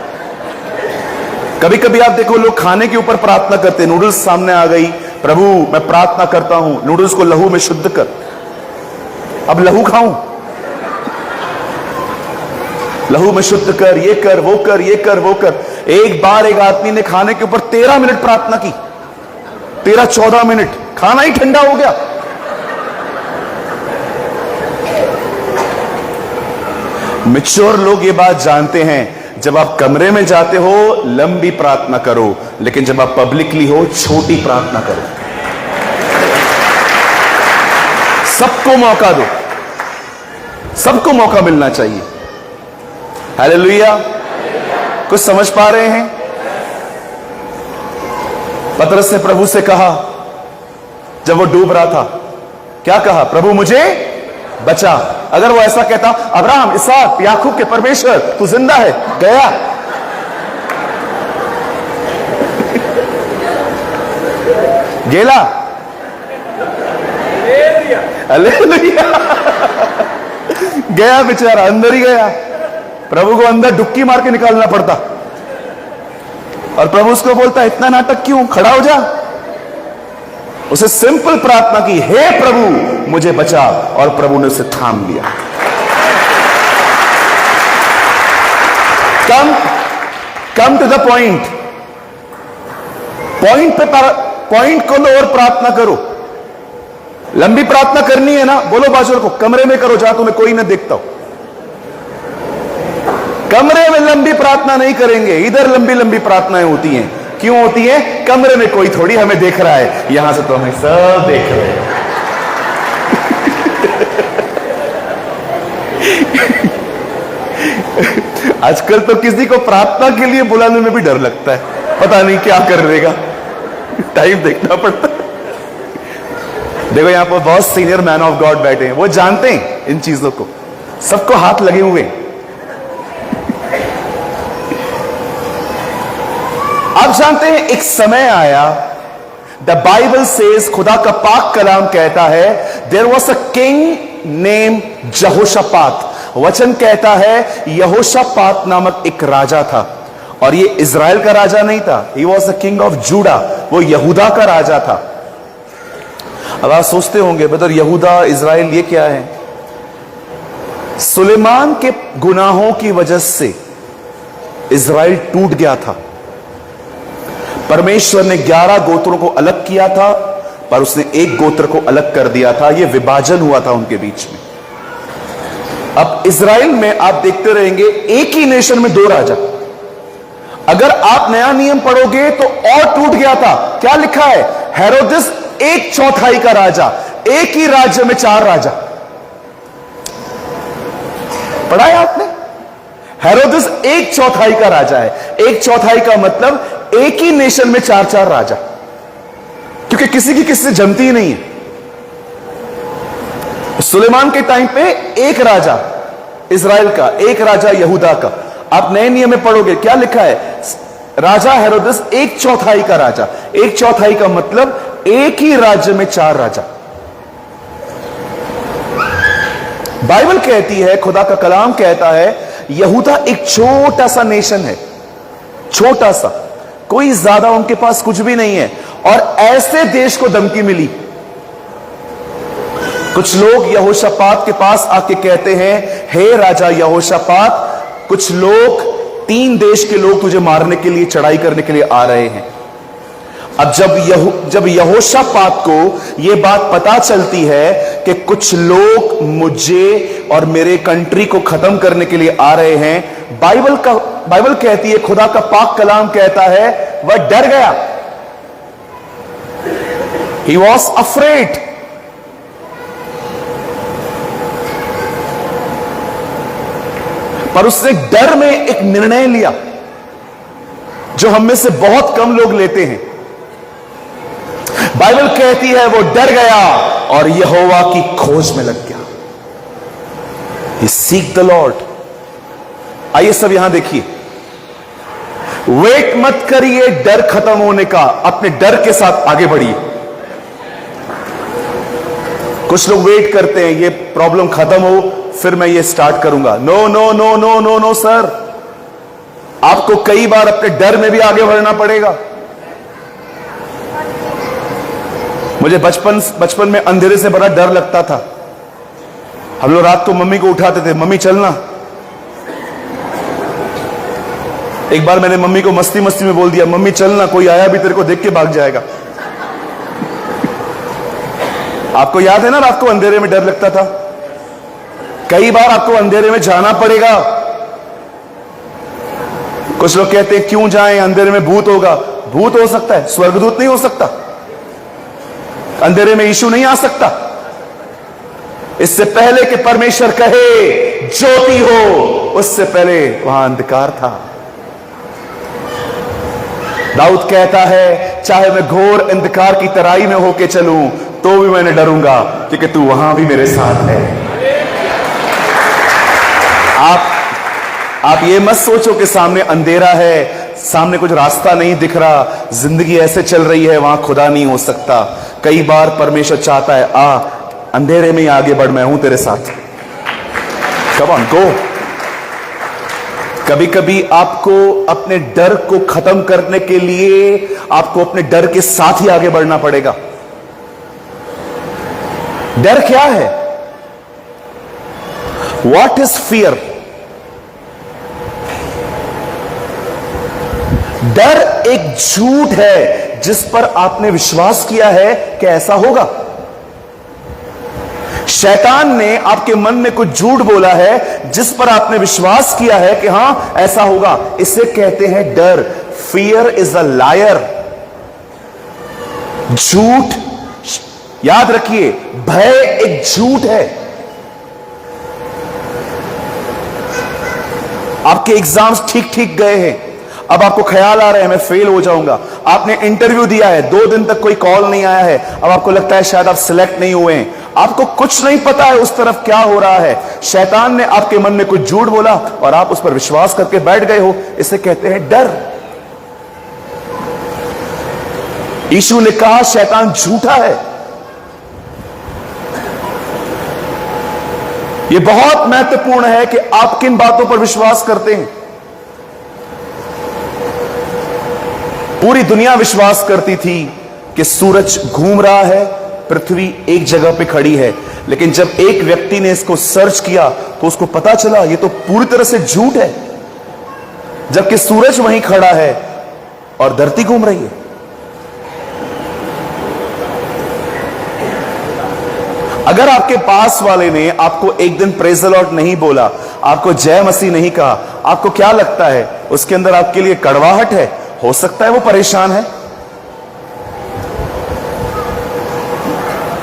कभी कभी आप देखो लोग खाने के ऊपर प्रार्थना करते, नूडल्स सामने आ गई, प्रभु मैं प्रार्थना करता हूं नूडल्स को लहू में शुद्ध कर। अब लहू खाऊं, लहू में शुद्ध कर, ये कर वो कर, ये कर वो कर। एक बार एक आदमी ने खाने के ऊपर 13 मिनट प्रार्थना की, 13-14 मिनट, खाना ही ठंडा हो गया। मैच्योर लोग ये बात जानते हैं, जब आप कमरे में जाते हो लंबी प्रार्थना करो, लेकिन जब आप पब्लिकली हो छोटी प्रार्थना करो। सबको मौका दो, सबको मौका मिलना चाहिए। हालेलुया। कुछ समझ पा रहे हैं? पतरस ने प्रभु से कहा जब वो डूब रहा था, क्या कहा? प्रभु मुझे बचा। अगर वो ऐसा कहता अब्राहम इसहाक याकूब के परमेश्वर तू जिंदा है, गया। गेला, हालेलुया। गया बेचारा, अंदर ही गया। प्रभु को अंदर डुबकी मार के निकालना पड़ता, और प्रभु उसको बोलता इतना नाटक क्यों, खड़ा हो जा। उसे सिंपल प्रार्थना की, हे प्रभु मुझे बचा, और प्रभु ने उसे थाम लिया। Come to the point, point को लो और प्रार्थना करो। लंबी प्रार्थना करनी है ना, बोलो बाजू को कमरे में करो जहां तुम्हें कोई ना देखता हो। कमरे में लंबी प्रार्थना नहीं करेंगे, इधर लंबी लंबी प्रार्थनाएं होती हैं। क्यों होती है? कमरे में कोई थोड़ी हमें देख रहा है, यहां से तो हमें सब देख रहे हैं। आजकल तो किसी को प्रार्थना के लिए बुलाने में भी डर लगता है, पता नहीं क्या कर लेगा, टाइम देखना पड़ता है। देखो यहां पर बहुत सीनियर मैन ऑफ गॉड बैठे हैं, वो जानते हैं इन चीजों को, सबको हाथ लगे हुए हैं। आप जानते हैं एक समय आया, द बाइबल सेज, खुदा का पाक कलाम कहता है, there was a king name Jehoshaphat. वचन कहता है यहोशापात नामक एक राजा था, और ये इज़राइल का राजा नहीं था, he was a king of JUDA, वो यहूदा का राजा था। अब आप सोचते होंगे ब्रदर, यहूदा इज़राइल ये क्या है? सुलेमान के गुनाहों की वजह से इज़राइल टूट गया था। परमेश्वर ने 11 गोत्रों को अलग किया था, पर उसने एक गोत्र को अलग कर दिया था, यह विभाजन हुआ था उनके बीच में। अब इज़राइल में आप देखते रहेंगे एक ही नेशन में 2 राजा। अगर आप नया नियम पढ़ोगे तो और टूट गया था। क्या लिखा है? हेरोदिस 1/4 का राजा, एक ही राज्य में 4 राजा। पढ़ा है आपने? हेरोदिस 1/4 का राजा है। 1/4 का मतलब एक ही नेशन में 4-4 राजा, क्योंकि किसी की किसी से जमती ही नहीं है। सुलेमान के टाइम पे एक राजा इज़राइल का, एक राजा यहूदा का। आप नए नियम में पढ़ोगे क्या लिखा है? राजा हेरोदिस 1/4 का राजा। 1/4 का मतलब एक ही राज्य में 4 राजा। बाइबल कहती है, खुदा का कलाम कहता है, यहूदा एक छोटा सा नेशन है, छोटा सा, कोई ज्यादा उनके पास कुछ भी नहीं है, और ऐसे देश को धमकी मिली। कुछ लोग यहोशापात के पास आके कहते हैं, हे राजा यहोशापात, कुछ लोग, 3 देश के लोग तुझे मारने के लिए, चढ़ाई करने के लिए आ रहे हैं। अब जब यहोशापात को यह बात पता चलती है कि कुछ लोग मुझे और मेरे कंट्री को खत्म करने के लिए आ रहे हैं, बाइबल कहती है, खुदा का पाक कलाम कहता है, वह डर गया। He was afraid. पर उसने डर में एक निर्णय लिया जो हम में से बहुत कम लोग लेते हैं। बाइबल कहती है वो डर गया और यहोवा की खोज में लग गया। He seek the Lord। आइए सब यहां देखिए, वेट मत करिए डर खत्म होने का, अपने डर के साथ आगे बढ़िए। कुछ लोग वेट करते हैं ये प्रॉब्लम खत्म हो फिर मैं ये स्टार्ट करूंगा। No no no no no no sir, आपको कई बार अपने डर में भी आगे बढ़ना पड़ेगा। मुझे बचपन में अंधेरे से बड़ा डर लगता था। हम लोग रात को मम्मी को उठाते थे, मम्मी चलना। एक बार मैंने मम्मी को मस्ती मस्ती में बोल दिया, मम्मी चलना, कोई आया भी तेरे को देख के भाग जाएगा। आपको याद है ना, रात को अंधेरे में डर लगता था। कई बार आपको अंधेरे में जाना पड़ेगा। कुछ लोग कहते हैं क्यों जाएं, अंधेरे में भूत होगा। भूत हो सकता है, स्वर्गदूत नहीं हो सकता। अंधेरे में यीशु नहीं आ सकता। इससे पहले कि परमेश्वर कहे ज्योति हो, उससे पहले वहां अंधकार था। दाऊद कहता है, चाहे मैं घोर अंधकार की तराई में होके चलूं तो भी मैं नहीं डरूंगा, क्योंकि तू वहां भी मेरे साथ है। आप ये मत सोचो कि सामने अंधेरा है, सामने कुछ रास्ता नहीं दिख रहा, जिंदगी ऐसे चल रही है, वहां खुदा नहीं हो सकता। कई बार परमेश्वर चाहता है, आ अंधेरे में ही आगे बढ़, मैं हूं तेरे साथ, कम ऑन गो। कभी कभी आपको अपने डर को खत्म करने के लिए आपको अपने डर के साथ ही आगे बढ़ना पड़ेगा। डर क्या है? What is fear? डर एक झूठ है जिस पर आपने विश्वास किया है कि ऐसा होगा। शैतान ने आपके मन में कुछ झूठ बोला है जिस पर आपने विश्वास किया है कि हां ऐसा होगा। इसे कहते हैं डर। Fear is a liar. झूठ, याद रखिए, भय एक झूठ है। आपके एग्जाम्स ठीक ठीक गए हैं, अब आपको ख्याल आ रहा है मैं फेल हो जाऊंगा। आपने इंटरव्यू दिया है, 2 दिन तक कोई कॉल नहीं आया है, अब आपको लगता है शायद आप सिलेक्ट नहीं हुए हैं। आपको कुछ नहीं पता है उस तरफ क्या हो रहा है। शैतान ने आपके मन में कुछ झूठ बोला और आप उस पर विश्वास करके बैठ गए हो। इसे कहते हैं डर। यीशु ने कहा शैतान झूठा है। यह बहुत महत्वपूर्ण है कि आप किन बातों पर विश्वास करते हैं। पूरी दुनिया विश्वास करती थी कि सूरज घूम रहा है, पृथ्वी एक जगह पे खड़ी है, लेकिन जब एक व्यक्ति ने इसको सर्च किया तो उसको पता चला ये तो पूरी तरह से झूठ है, जबकि सूरज वहीं खड़ा है और धरती घूम रही है। अगर आपके पास वाले ने आपको एक दिन प्रेज द लॉर्ड नहीं बोला, आपको जय मसीह नहीं कहा, आपको क्या लगता है उसके अंदर आपके लिए कड़वाहट है? हो सकता है वो परेशान है।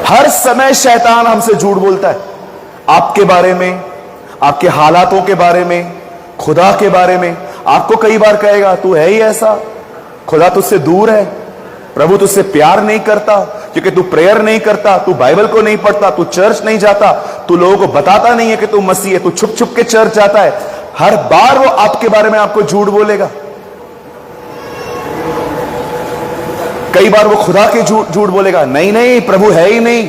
हर समय शैतान हमसे झूठ बोलता है, आपके बारे में, आपके हालातों के बारे में, खुदा के बारे में। आपको कई बार कहेगा तू है ही ऐसा, खुदा तुझसे दूर है, प्रभु तुझसे प्यार नहीं करता क्योंकि तू प्रेयर नहीं करता, तू बाइबल को नहीं पढ़ता, तू चर्च नहीं जाता, तू लोगों को बताता नहीं है कि तू मसीह है, तू छुप छुप के चर्च जाता है। हर बार वो आपके बारे में आपको झूठ बोलेगा। कई बार वो खुदा के झूठ बोलेगा, नहीं नहीं प्रभु है ही नहीं,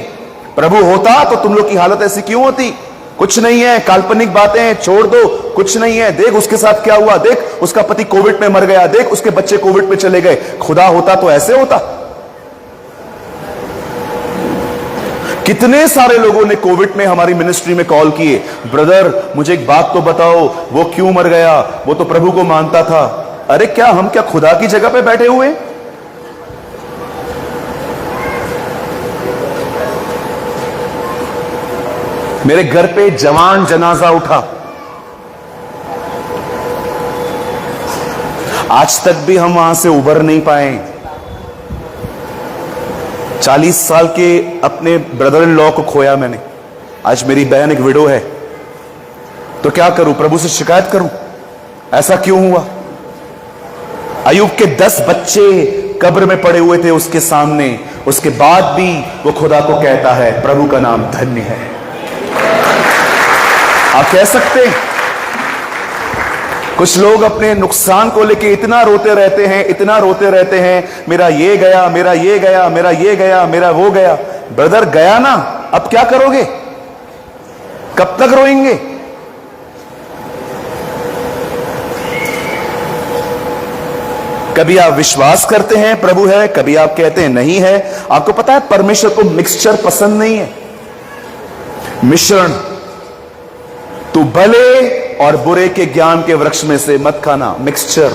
प्रभु होता तो तुम लोग की हालत ऐसी क्यों होती, कुछ नहीं है, काल्पनिक बातें छोड़ दो, कुछ नहीं है, देख उसके साथ क्या हुआ, देख उसका पति कोविड में मर गया, देख उसके बच्चे कोविड में चले गए, खुदा होता तो ऐसे होता। कितने सारे लोगों ने कोविड में हमारी मिनिस्ट्री में कॉल किए, ब्रदर मुझे एक बात तो बताओ, वो क्यों मर गया, वो तो प्रभु को मानता था। अरे क्या हम क्या खुदा की जगह पे बैठे हुए? मेरे घर पे जवान जनाजा उठा, आज तक भी हम वहां से उबर नहीं पाए। 40 साल के अपने ब्रदर इन लॉ को खोया मैंने। आज मेरी बहन एक विडो है, तो क्या करूं, प्रभु से शिकायत करूं ऐसा क्यों हुआ? अयूब के 10 बच्चे कब्र में पड़े हुए थे उसके सामने, उसके बाद भी वो खुदा को कहता है प्रभु का नाम धन्य है। आप कह सकते हैं कुछ लोग अपने नुकसान को लेके इतना रोते रहते हैं, इतना रोते रहते हैं, मेरा ये गया, मेरा ये गया, मेरा ये गया, मेरा वो गया। ब्रदर गया ना, अब क्या करोगे? कब तक रोएंगे? कभी आप विश्वास करते हैं प्रभु है, कभी आप कहते हैं नहीं है। आपको पता है परमेश्वर को मिक्सचर पसंद नहीं है, मिश्रण। तू भले और बुरे के ज्ञान के वृक्ष में से मत खाना, मिक्सचर।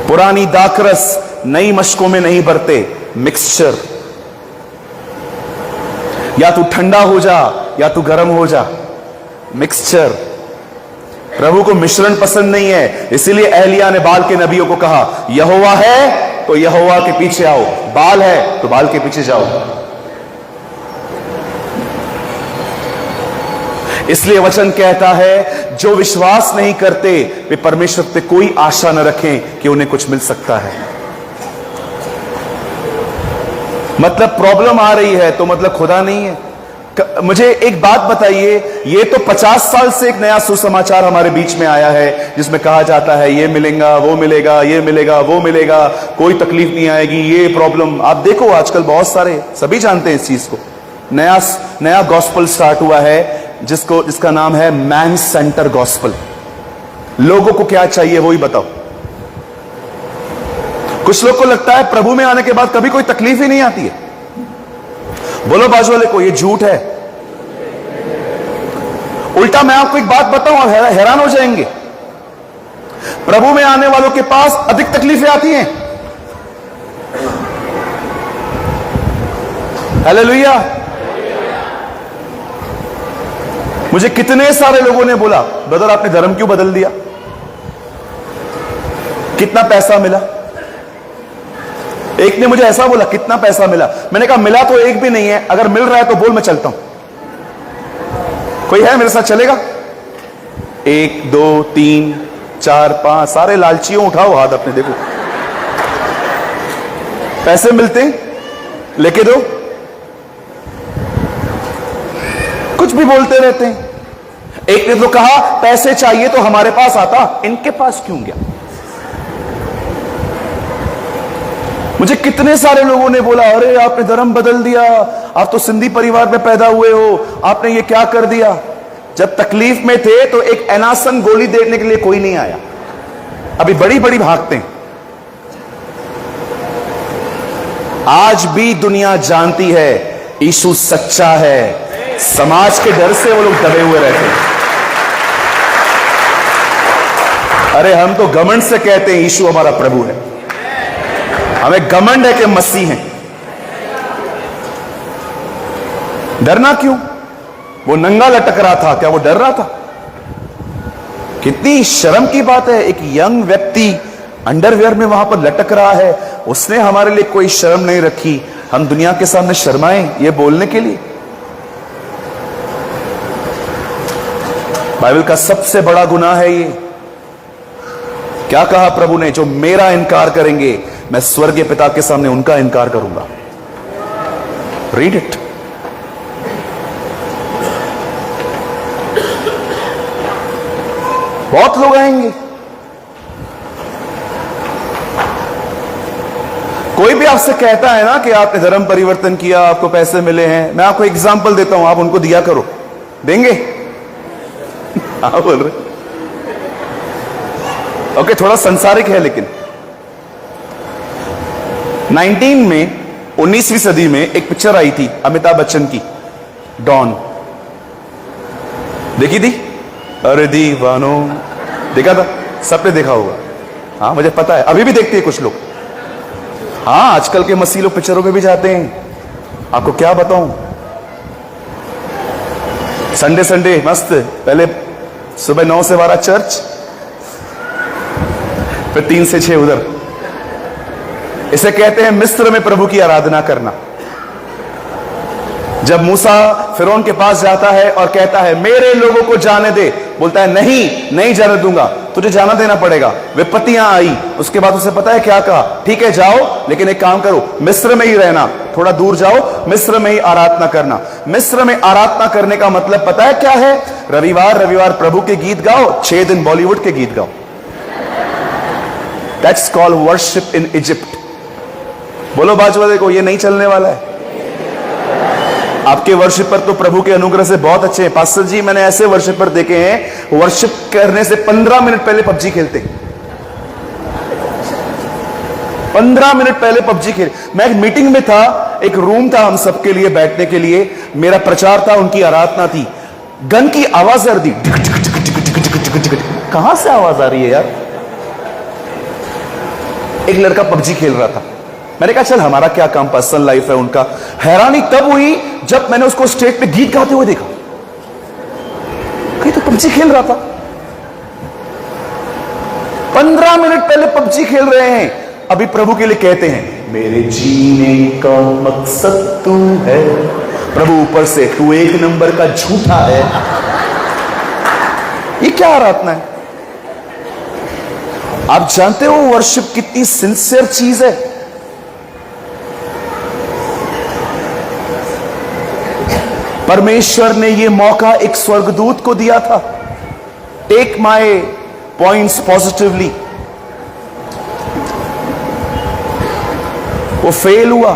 पुरानी दाखरस नई मशकों में नहीं भरते, मिक्सचर। या तू ठंडा हो जा या तू गर्म हो जा, मिक्सचर। प्रभु को मिश्रण पसंद नहीं है, इसीलिए एलिया ने बाल के नबियों को कहा यहोवा है तो यहोवा के पीछे आओ, बाल है तो बाल के पीछे जाओ। इसलिए वचन कहता है जो विश्वास नहीं करते वे परमेश्वर पे कोई आशा न रखें कि उन्हें कुछ मिल सकता है। मतलब प्रॉब्लम आ रही है तो मतलब खुदा नहीं है। मुझे एक बात बताइए, ये तो 50 साल से एक नया सुसमाचार हमारे बीच में आया है जिसमें कहा जाता है ये मिलेगा, वो मिलेगा, ये मिलेगा, वो मिलेगा, कोई तकलीफ नहीं आएगी, ये प्रॉब्लम। आप देखो आजकल बहुत सारे, सभी जानते हैं इस चीज को, नया गॉस्पल स्टार्ट हुआ है जिसका नाम है मैन सेंटर गॉस्पल। लोगों को क्या चाहिए वही बताओ। कुछ लोग को लगता है प्रभु में आने के बाद कभी कोई तकलीफ ही नहीं आती है। बोलो बाजू वाले को ये झूठ है। उल्टा मैं आपको एक बात बताऊं, आप हैरान हो जाएंगे, प्रभु में आने वालों के पास अधिक तकलीफें आती हैं। हालेलुया। मुझे कितने सारे लोगों ने बोला ब्रदर आपने धर्म क्यों बदल दिया, कितना पैसा मिला। एक ने मुझे ऐसा बोला कितना पैसा मिला, मैंने कहा मिला तो एक भी नहीं है, अगर मिल रहा है तो बोल मैं चलता हूं, कोई है मेरे साथ चलेगा? 1 2 3 4 5 सारे लालचियों उठाओ हाथ अपने, देखो पैसे मिलते हैं, लेके दो। कुछ भी बोलते रहते हैं। एक ने तो कहा पैसे चाहिए तो हमारे पास आता, इनके पास क्यों गया? मुझे कितने सारे लोगों ने बोला, अरे आपने धर्म बदल दिया, आप तो सिंधी परिवार में पैदा हुए हो, आपने ये क्या कर दिया। जब तकलीफ में थे तो एक एनासन गोली देने के लिए कोई नहीं आया, अभी बड़ी बड़ी भागते हैं। आज भी दुनिया जानती है यीशु सच्चा है, समाज के डर से वो लोग दबे हुए रहते हैं। अरे हम तो घमंड से कहते हैं यीशु हमारा प्रभु है, हमें घमंड है कि मसीह हैं। डरना क्यों? वो नंगा लटक रहा था, क्या वो डर रहा था? कितनी शर्म की बात है, एक यंग व्यक्ति अंडरवेयर में वहां पर लटक रहा है, उसने हमारे लिए कोई शर्म नहीं रखी। हम दुनिया के सामने शर्माएं ये बोलने के लिए? बाइबल का सबसे बड़ा गुनाह है ये। क्या कहा प्रभु ने? जो मेरा इनकार करेंगे मैं स्वर्गीय पिता के सामने उनका इनकार करूंगा। Read it. बहुत लोग आएंगे, कोई भी आपसे कहता है ना कि आपने धर्म परिवर्तन किया, आपको पैसे मिले हैं। मैं आपको एग्जांपल देता हूं, आप उनको दिया करो। देंगे? हाँ बोल रहे। ओके, थोड़ा संसारिक है लेकिन 19वीं सदी में एक पिक्चर आई थी अमिताभ बच्चन की, डॉन। देखी थी? अरे दीवानो, देखा था? सबने देखा होगा। हाँ मुझे पता है, अभी भी देखते हैं कुछ लोग। हाँ आजकल के मसीह लोग पिक्चरों में भी जाते हैं। आपको क्या बताऊं, संडे संडे मस्त, पहले सुबह 9 से 12 चर्च, फिर 3 से 6 उधर। इसे कहते हैं मिस्र में प्रभु की आराधना करना। जब मूसा फिरौन के पास जाता है और कहता है मेरे लोगों को जाने दे, बोलता है नहीं जाने दूंगा, तुझे जाना देना पड़ेगा। विपत्तियां आई, उसके बाद उसे पता है क्या कहा, ठीक है जाओ, लेकिन एक काम करो, मिस्र में ही रहना, थोड़ा दूर जाओ, मिस्र में ही आराधना करना। मिस्र में आराधना करने का मतलब पता है क्या है? रविवार प्रभु के गीत गाओ, 6 दिन बॉलीवुड के गीत गाओ। That's called worship in Egypt. बोलो बाजू वाले को, ये नहीं चलने वाला है। आपके वर्शिपर तो प्रभु के अनुग्रह से बहुत अच्छे हैं। पास्टर जी मैंने ऐसे वर्शिपर देखे हैं, वर्शिप करने से 15 मिनट पहले पबजी खेलते। 15 मिनट पहले पबजी खेल। मैं एक मीटिंग में था, एक रूम था हम सबके लिए बैठने के लिए, मेरा प्रचार था, उनकी आराधना थी। गन की आवाज आ रही थी, कहां से आवाज आ रही है यार? एक लड़का पबजी खेल रहा था। मैंने कहा चल हमारा क्या काम, पर्सनल लाइफ है उनका। हैरानी तब हुई जब मैंने उसको स्टेज पे गीत गाते हुए देखा। कहीं तो पबजी खेल रहा था, 15 मिनट पहले पबजी खेल रहे हैं। अभी प्रभु के लिए कहते हैं मेरे जीने का मकसद तू है। प्रभु ऊपर से तू 1 नंबर का झूठा है। ये क्या आराधना है? आप जानते हो वर्शिप कितनी सिंसियर चीज है? परमेश्वर ने यह मौका एक स्वर्गदूत को दिया था। Take my points positively. वो फेल हुआ।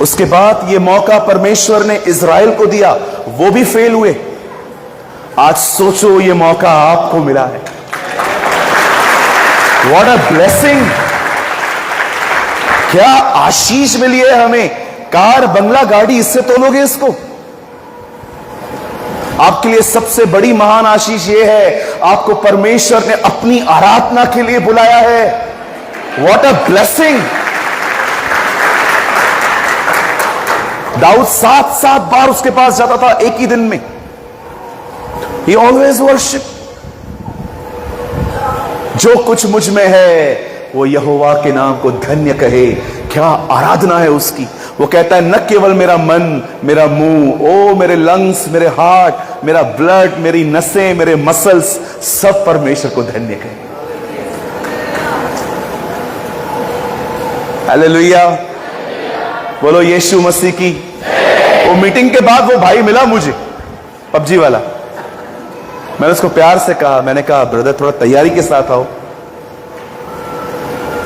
उसके बाद यह मौका परमेश्वर ने इज़राइल को दिया, वो भी फेल हुए। आज सोचो यह मौका आपको मिला है। What a blessing! क्या आशीष मिली है हमें। कार, बंगला, गाड़ी, इससे तोलोगे इसको? आपके लिए सबसे बड़ी महान आशीष यह है, आपको परमेश्वर ने अपनी आराधना के लिए बुलाया है। What a blessing! दाऊद 7 बार उसके पास जाता था एक ही दिन में। He always worship। जो कुछ मुझ में है वो यहोवा के नाम को धन्य कहे। क्या आराधना है उसकी। वो कहता है न केवल मेरा मन, मेरा मुंह, ओ मेरे लंग्स, मेरे हार्ट, मेरा ब्लड, मेरी नसें, मेरे मसल्स, सब परमेश्वर को धन्य कहें। हालेलुया, बोलो यीशु मसीह की। वो मीटिंग के बाद वो भाई मिला मुझे, पबजी वाला। मैंने उसको प्यार से कहा, मैंने कहा ब्रदर थोड़ा तैयारी के साथ आओ।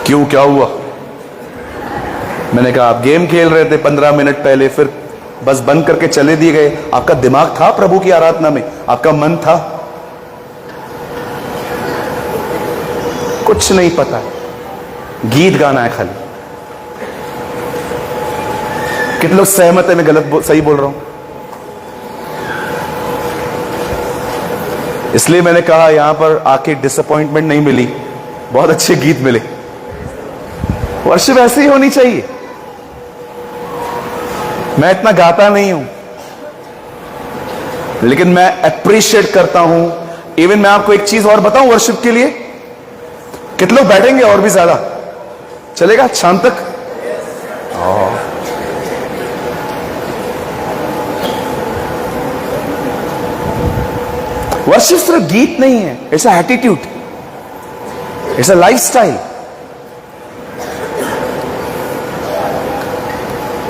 क्यों, क्या हुआ? मैंने कहा आप गेम खेल रहे थे 15 मिनट पहले, फिर बस बंद करके चले दिए गए। आपका दिमाग था प्रभु की आराधना में, आपका मन था? कुछ नहीं पता, गीत गाना है खाली। कितने लोग सहमत है मैं सही बोल रहा हूं? इसलिए मैंने कहा यहां पर आके डिसअपॉइंटमेंट नहीं मिली, बहुत अच्छे गीत मिले। वर्शिप ऐसी ही होनी चाहिए। मैं इतना गाता नहीं हूं, लेकिन मैं अप्रिशिएट करता हूं। इवन मैं आपको एक चीज और बताऊं वर्शिप के लिए, कितने लोग बैठेंगे और भी ज्यादा चलेगा शाम तक? वर्शिप सिर्फ गीत नहीं है, it's a attitude, it's a lifestyle.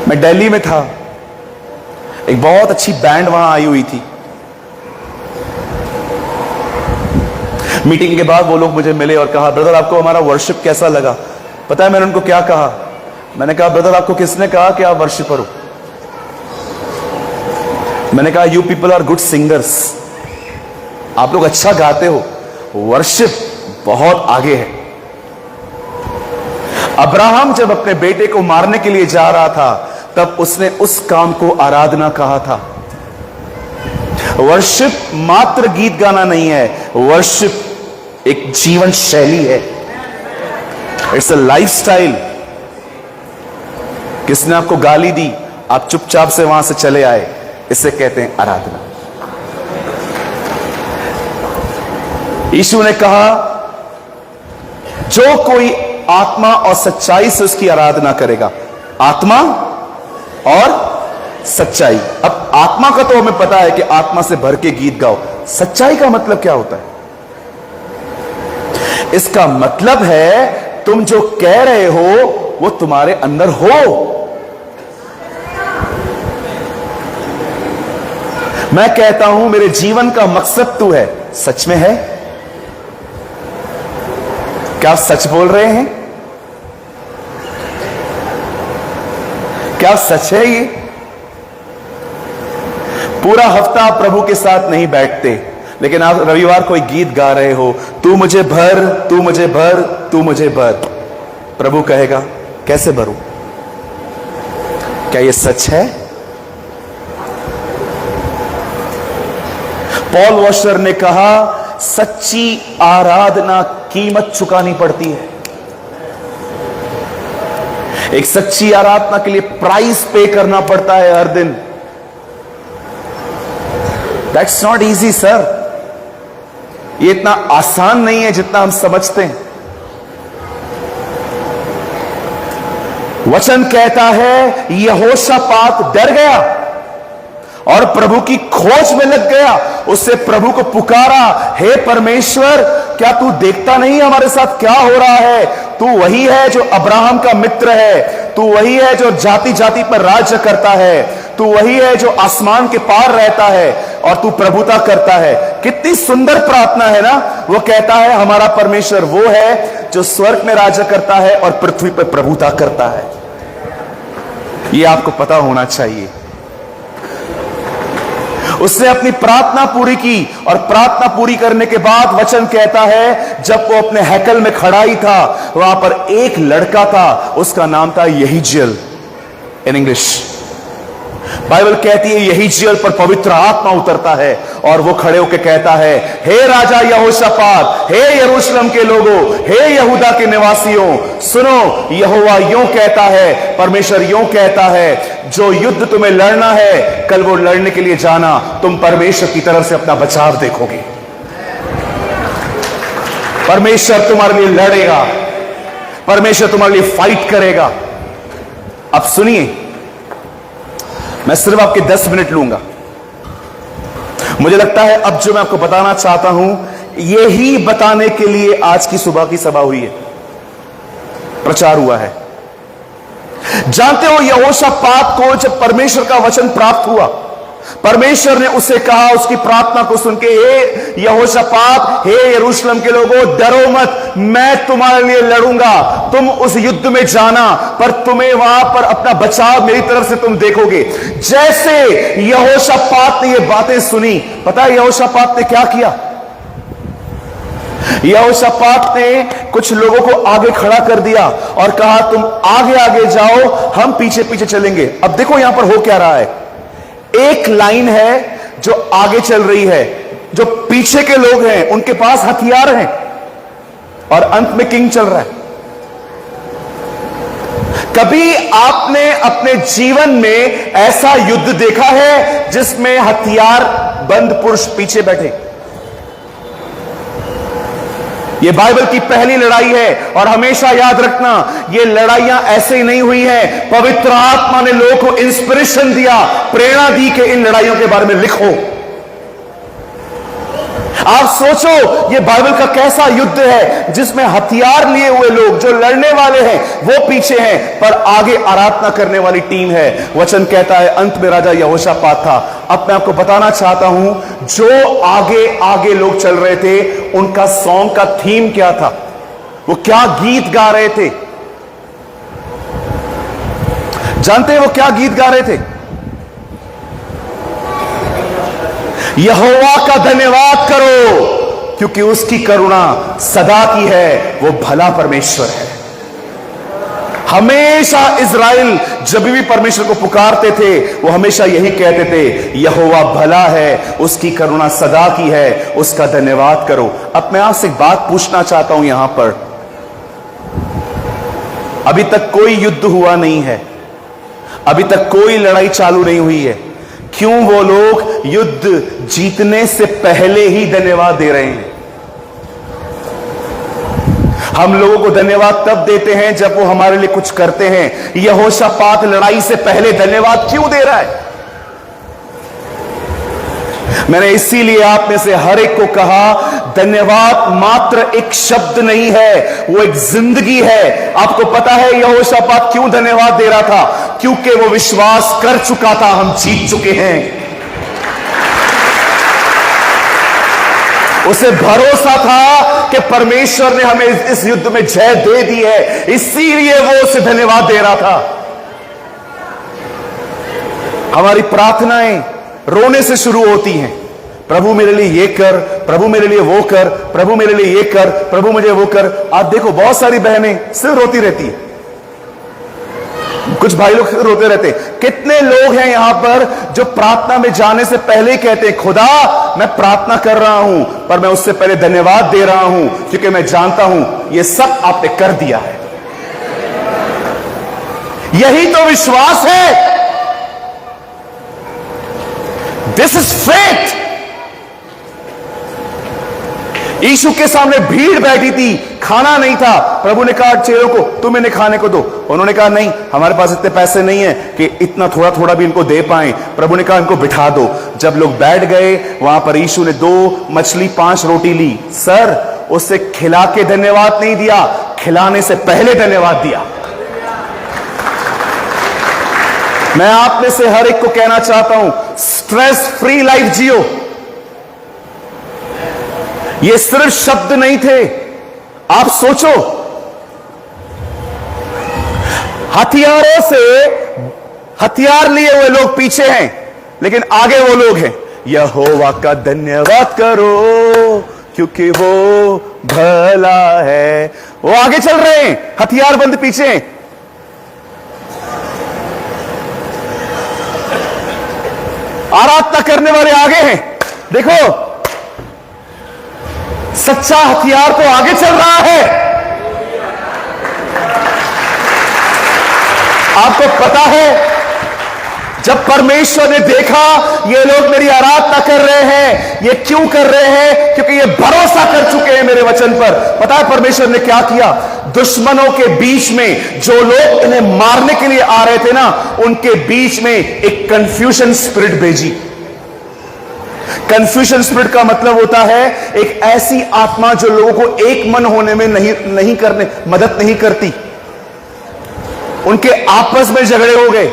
मैं दिल्ली में था, एक बहुत अच्छी बैंड वहां आई हुई थी। मीटिंग के बाद वो लोग मुझे मिले और कहा ब्रदर आपको हमारा वर्शिप कैसा लगा? पता है मैंने उनको क्या कहा? मैंने कहा ब्रदर आपको किसने कहा कि आप वर्शिपर हो? मैंने कहा you people are good singers, आप लोग अच्छा गाते हो, वर्शिप बहुत आगे है। अब्राहम जब अपने बेटे को मारने के लिए जा रहा था, तब उसने उस काम को आराधना कहा था। वर्शिप मात्र गीत गाना नहीं है, वर्शिप एक जीवन शैली है, इट्स अ लाइफस्टाइल। किसने आपको गाली दी, आप चुपचाप से वहां से चले आए, इसे कहते हैं आराधना। यीशु ने कहा जो कोई आत्मा और सच्चाई से उसकी आराधना करेगा, आत्मा और सच्चाई। अब आत्मा का तो हमें पता है कि आत्मा से भर के गीत गाओ, सच्चाई का मतलब क्या होता है? इसका मतलब है तुम जो कह रहे हो वो तुम्हारे अंदर हो। मैं कहता हूं मेरे जीवन का मकसद तू है, सच में है? क्या आप सच बोल रहे हैं? क्या सच है ये? पूरा हफ्ता आप प्रभु के साथ नहीं बैठते, लेकिन आप रविवार कोई गीत गा रहे हो, तू मुझे भर, तू मुझे भर, तू मुझे भर। प्रभु कहेगा कैसे भरूं? क्या ये सच है? पॉल वॉशर ने कहा सच्ची आराधना कीमत चुकानी पड़ती है। एक सच्ची आराधना के लिए प्राइस पे करना पड़ता है हर दिन। दैट्स नॉट इजी सर, ये इतना आसान नहीं है जितना हम समझते हैं। वचन कहता है यहोशापात डर गया और प्रभु की खोज में लग गया। उससे प्रभु को पुकारा, हे परमेश्वर क्या तू देखता नहीं हमारे साथ क्या हो रहा है? तू वही है जो अब्राहम का मित्र है, तू वही है जो जाति जाति पर राज्य करता है, तू वही है जो आसमान के पार रहता है और तू प्रभुता करता है। कितनी सुंदर प्रार्थना है ना। वो कहता है हमारा परमेश्वर वो है जो स्वर्ग में राज्य करता है और पृथ्वी पर प्रभुता करता है। यह आपको पता होना चाहिए। उसने अपनी प्रार्थना पूरी की और प्रार्थना पूरी करने के बाद वचन कहता है जब वो अपने हैकल में खड़ा ही था, वहां पर एक लड़का था, उसका नाम था यहीजियल। इन इंग्लिश बाइबल कहती है यहीजियल पर पवित्र आत्मा उतरता है और वो खड़े होकर कहता है, हे राजा यहोशापात, हे यरूशलेम के लोगों, हे यहूदा के निवासियों, सुनो, यहोवा यूं कहता है, परमेश्वर यूं कहता है, जो युद्ध तुम्हें लड़ना है कल वो लड़ने के लिए जाना, तुम परमेश्वर की तरफ से अपना बचाव देखोगे। परमेश्वर तुम्हारे लिए लड़ेगा, परमेश्वर तुम्हारे लिए फाइट करेगा। अब सुनिए, मैं सिर्फ आपके 10 मिनट लूंगा। मुझे लगता है अब जो मैं आपको बताना चाहता हूं, यही बताने के लिए आज की सुबह की सभा हुई है, प्रचार हुआ है। जानते हो, यहोशापात को जब परमेश्वर का वचन प्राप्त हुआ, परमेश्वर ने उससे कहा, उसकी प्रार्थना को सुन के, हे यहोशापात, हे यरूशलेम के लोगों, डरो मत, मैं तुम्हारे लिए लड़ूंगा, तुम उस युद्ध में जाना, पर तुम्हें वहां पर अपना बचाव मेरी तरफ से तुम देखोगे। जैसे यहोशापात ने ये बातें सुनी, पता है यहोशापात ने क्या किया? यहोशापात ने कुछ लोगों को आगे खड़ा कर दिया और कहा, तुम आगे आगे जाओ, हम पीछे पीछे चलेंगे। अब देखो यहां पर हो क्या रहा है। एक लाइन है जो आगे चल रही है, जो पीछे के लोग हैं उनके पास हथियार हैं, और अंत में किंग चल रहा है। कभी आपने अपने जीवन में ऐसा युद्ध देखा है जिसमें हथियार बंद पुरुष पीछे बैठे? ये बाइबल की पहली लड़ाई है, और हमेशा याद रखना, ये लड़ाइयां ऐसे ही नहीं हुई हैं। पवित्र आत्मा ने लोगों को इंस्पिरेशन दिया, प्रेरणा दी कि इन लड़ाइयों के बारे में लिखो। आप सोचो, ये बाइबल का कैसा युद्ध है जिसमें हथियार लिए हुए लोग, जो लड़ने वाले हैं, वो पीछे हैं, पर आगे आराधना करने वाली टीम है। वचन कहता है अंत में राजा यहोशापात था। अब मैं आपको बताना चाहता हूं, जो आगे आगे लोग चल रहे थे, उनका सॉन्ग का थीम क्या था, वो क्या गीत गा रहे थे? जानते हैं वो क्या गीत गा रहे थे? यहोवा का धन्यवाद करो, क्योंकि उसकी करुणा सदा की है, वो भला परमेश्वर है। हमेशा इज़राइल जब भी परमेश्वर को पुकारते थे, वो हमेशा यही कहते थे, यहोवा भला है, उसकी करुणा सदा की है, उसका धन्यवाद करो। अब मैं आपसे एक बात पूछना चाहता हूं, यहां पर अभी तक कोई युद्ध हुआ नहीं है, अभी तक कोई लड़ाई चालू नहीं हुई है, क्यों वो लोग युद्ध जीतने से पहले ही धन्यवाद दे रहे हैं? हम लोगों को धन्यवाद तब देते हैं जब वो हमारे लिए कुछ करते हैं। यहोशापात लड़ाई से पहले धन्यवाद क्यों दे रहा है? मैंने इसीलिए आप में से हर एक को कहा, धन्यवाद मात्र एक शब्द नहीं है, वो एक जिंदगी है। आपको पता है यहोशापात क्यों धन्यवाद दे रहा था? क्योंकि वो विश्वास कर चुका था, हम जीत चुके हैं। उसे भरोसा था कि परमेश्वर ने हमें इस युद्ध में जय दे दी है, इसीलिए वो उसे धन्यवाद दे रहा था। हमारी प्रार्थनाएं रोने से शुरू होती हैं, प्रभु मेरे लिए ये कर, प्रभु मेरे लिए वो कर, प्रभु मेरे लिए ये कर, प्रभु मुझे वो कर। आप देखो बहुत सारी बहनें सिर्फ रोती रहती है, कुछ भाई लोग रोते रहते हैं। कितने लोग हैं यहां पर जो प्रार्थना में जाने से पहले कहते हैं, खुदा मैं प्रार्थना कर रहा हूं, पर मैं उससे पहले धन्यवाद दे रहा हूं, क्योंकि मैं जानता हूं ये सब आपने कर दिया है। यही तो विश्वास है। This is faith. यीशु के सामने भीड़ बैठी थी, खाना नहीं था। प्रभु ने कहा चेलों को, तुम इन्हें खाने को दो। उन्होंने कहा नहीं, हमारे पास इतने पैसे नहीं है कि इतना थोड़ा थोड़ा भी इनको दे पाए। प्रभु ने कहा इनको बिठा दो। जब लोग बैठ गए, वहां पर यीशु ने 2 मछली 5 रोटी ली। सर, उससे खिला के धन्यवाद नहीं दिया, खिलाने से पहले धन्यवाद दिया। मैं आप में से हर एक को कहना चाहता हूं, स्ट्रेस फ्री लाइफ जियो। ये सिर्फ शब्द नहीं थे। आप सोचो, हथियारों से हथियार लिए हुए लोग पीछे हैं, लेकिन आगे वो लोग हैं, यहोवा का धन्यवाद करो क्योंकि वो भला है। वो आगे चल रहे हैं, हथियार बंद पीछे हैं। आराधना करने वाले आगे हैं। देखो, सच्चा हथियार तो आगे चल रहा है। आपको पता है, जब परमेश्वर ने देखा ये लोग मेरी आराधना कर रहे हैं, ये क्यों कर रहे हैं? क्योंकि ये भरोसा कर चुके हैं मेरे वचन पर। पता है परमेश्वर ने क्या किया? दुश्मनों के बीच में जो लोग इन्हें मारने के लिए आ रहे थे ना, उनके बीच में एक कंफ्यूजन स्पिरिट भेजी। कंफ्यूजन स्पिरिट का मतलब होता है एक ऐसी आत्मा जो लोगों को एक मन होने में नहीं करने मदद नहीं करती। उनके आपस में झगड़े हो गए।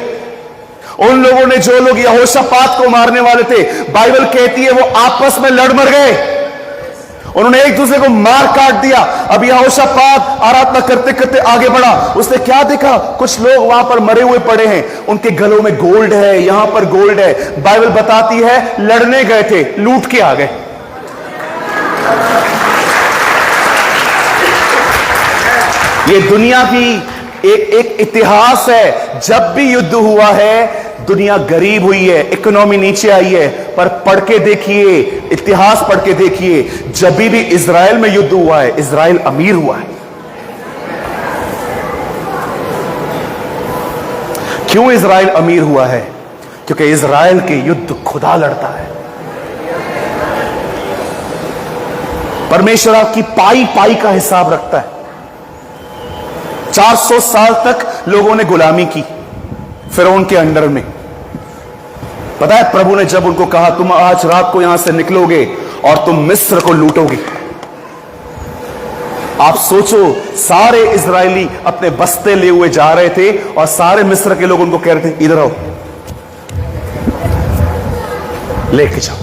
उन लोगों ने, जो लोग यहोशापात को मारने वाले थे, बाइबल कहती है वो आपस में लड़ मर गए। उन्होंने एक दूसरे को मार काट दिया। अब यहोशापात आराधना करते करते आगे बढ़ा। उसने क्या देखा? कुछ लोग वहां पर मरे हुए पड़े हैं, उनके गलों में गोल्ड है, यहां पर गोल्ड है। बाइबल बताती है लड़ने गए थे, लूट के आ गए। ये दुनिया की एक इतिहास है। जब भी युद्ध हुआ है, दुनिया गरीब हुई है, इकोनॉमी नीचे आई है। पर पढ़ के देखिए, इतिहास पढ़ के देखिए, जब भी इजराइल में युद्ध हुआ है, इजराइल अमीर हुआ है। क्यों इजराइल अमीर हुआ है? क्योंकि इजराइल के युद्ध खुदा लड़ता है। परमेश्वर आपकी पाई पाई का हिसाब रखता है। 400 साल तक लोगों ने गुलामी की फिरौन के अंडर में। पता है, प्रभु ने जब उनको कहा तुम आज रात को यहां से निकलोगे और तुम मिस्र को लूटोगे। आप सोचो, सारे इजरायली अपने बस्ते ले हुए जा रहे थे और सारे मिस्र के लोग उनको कह रहे थे इधर आओ, लेके जाओ।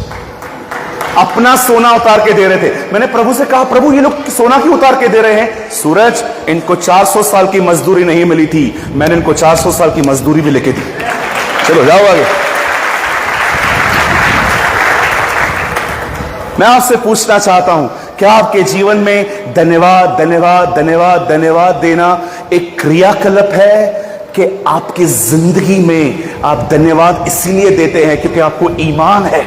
अपना सोना उतार के दे रहे थे। मैंने प्रभु से कहा, प्रभु ये लोग सोना क्यों उतार के दे रहे हैं? सूरज, इनको 400 साल की मजदूरी नहीं मिली थी, मैंने इनको 400 साल की मजदूरी भी लेके दी। चलो जाओ आगे। मैं आपसे पूछना चाहता हूं, क्या आपके जीवन में धन्यवाद धन्यवाद धन्यवाद धन्यवाद देना एक क्रियाकलाप है कि आपकी जिंदगी में आप धन्यवाद इसीलिए देते हैं क्योंकि आपको ईमान है?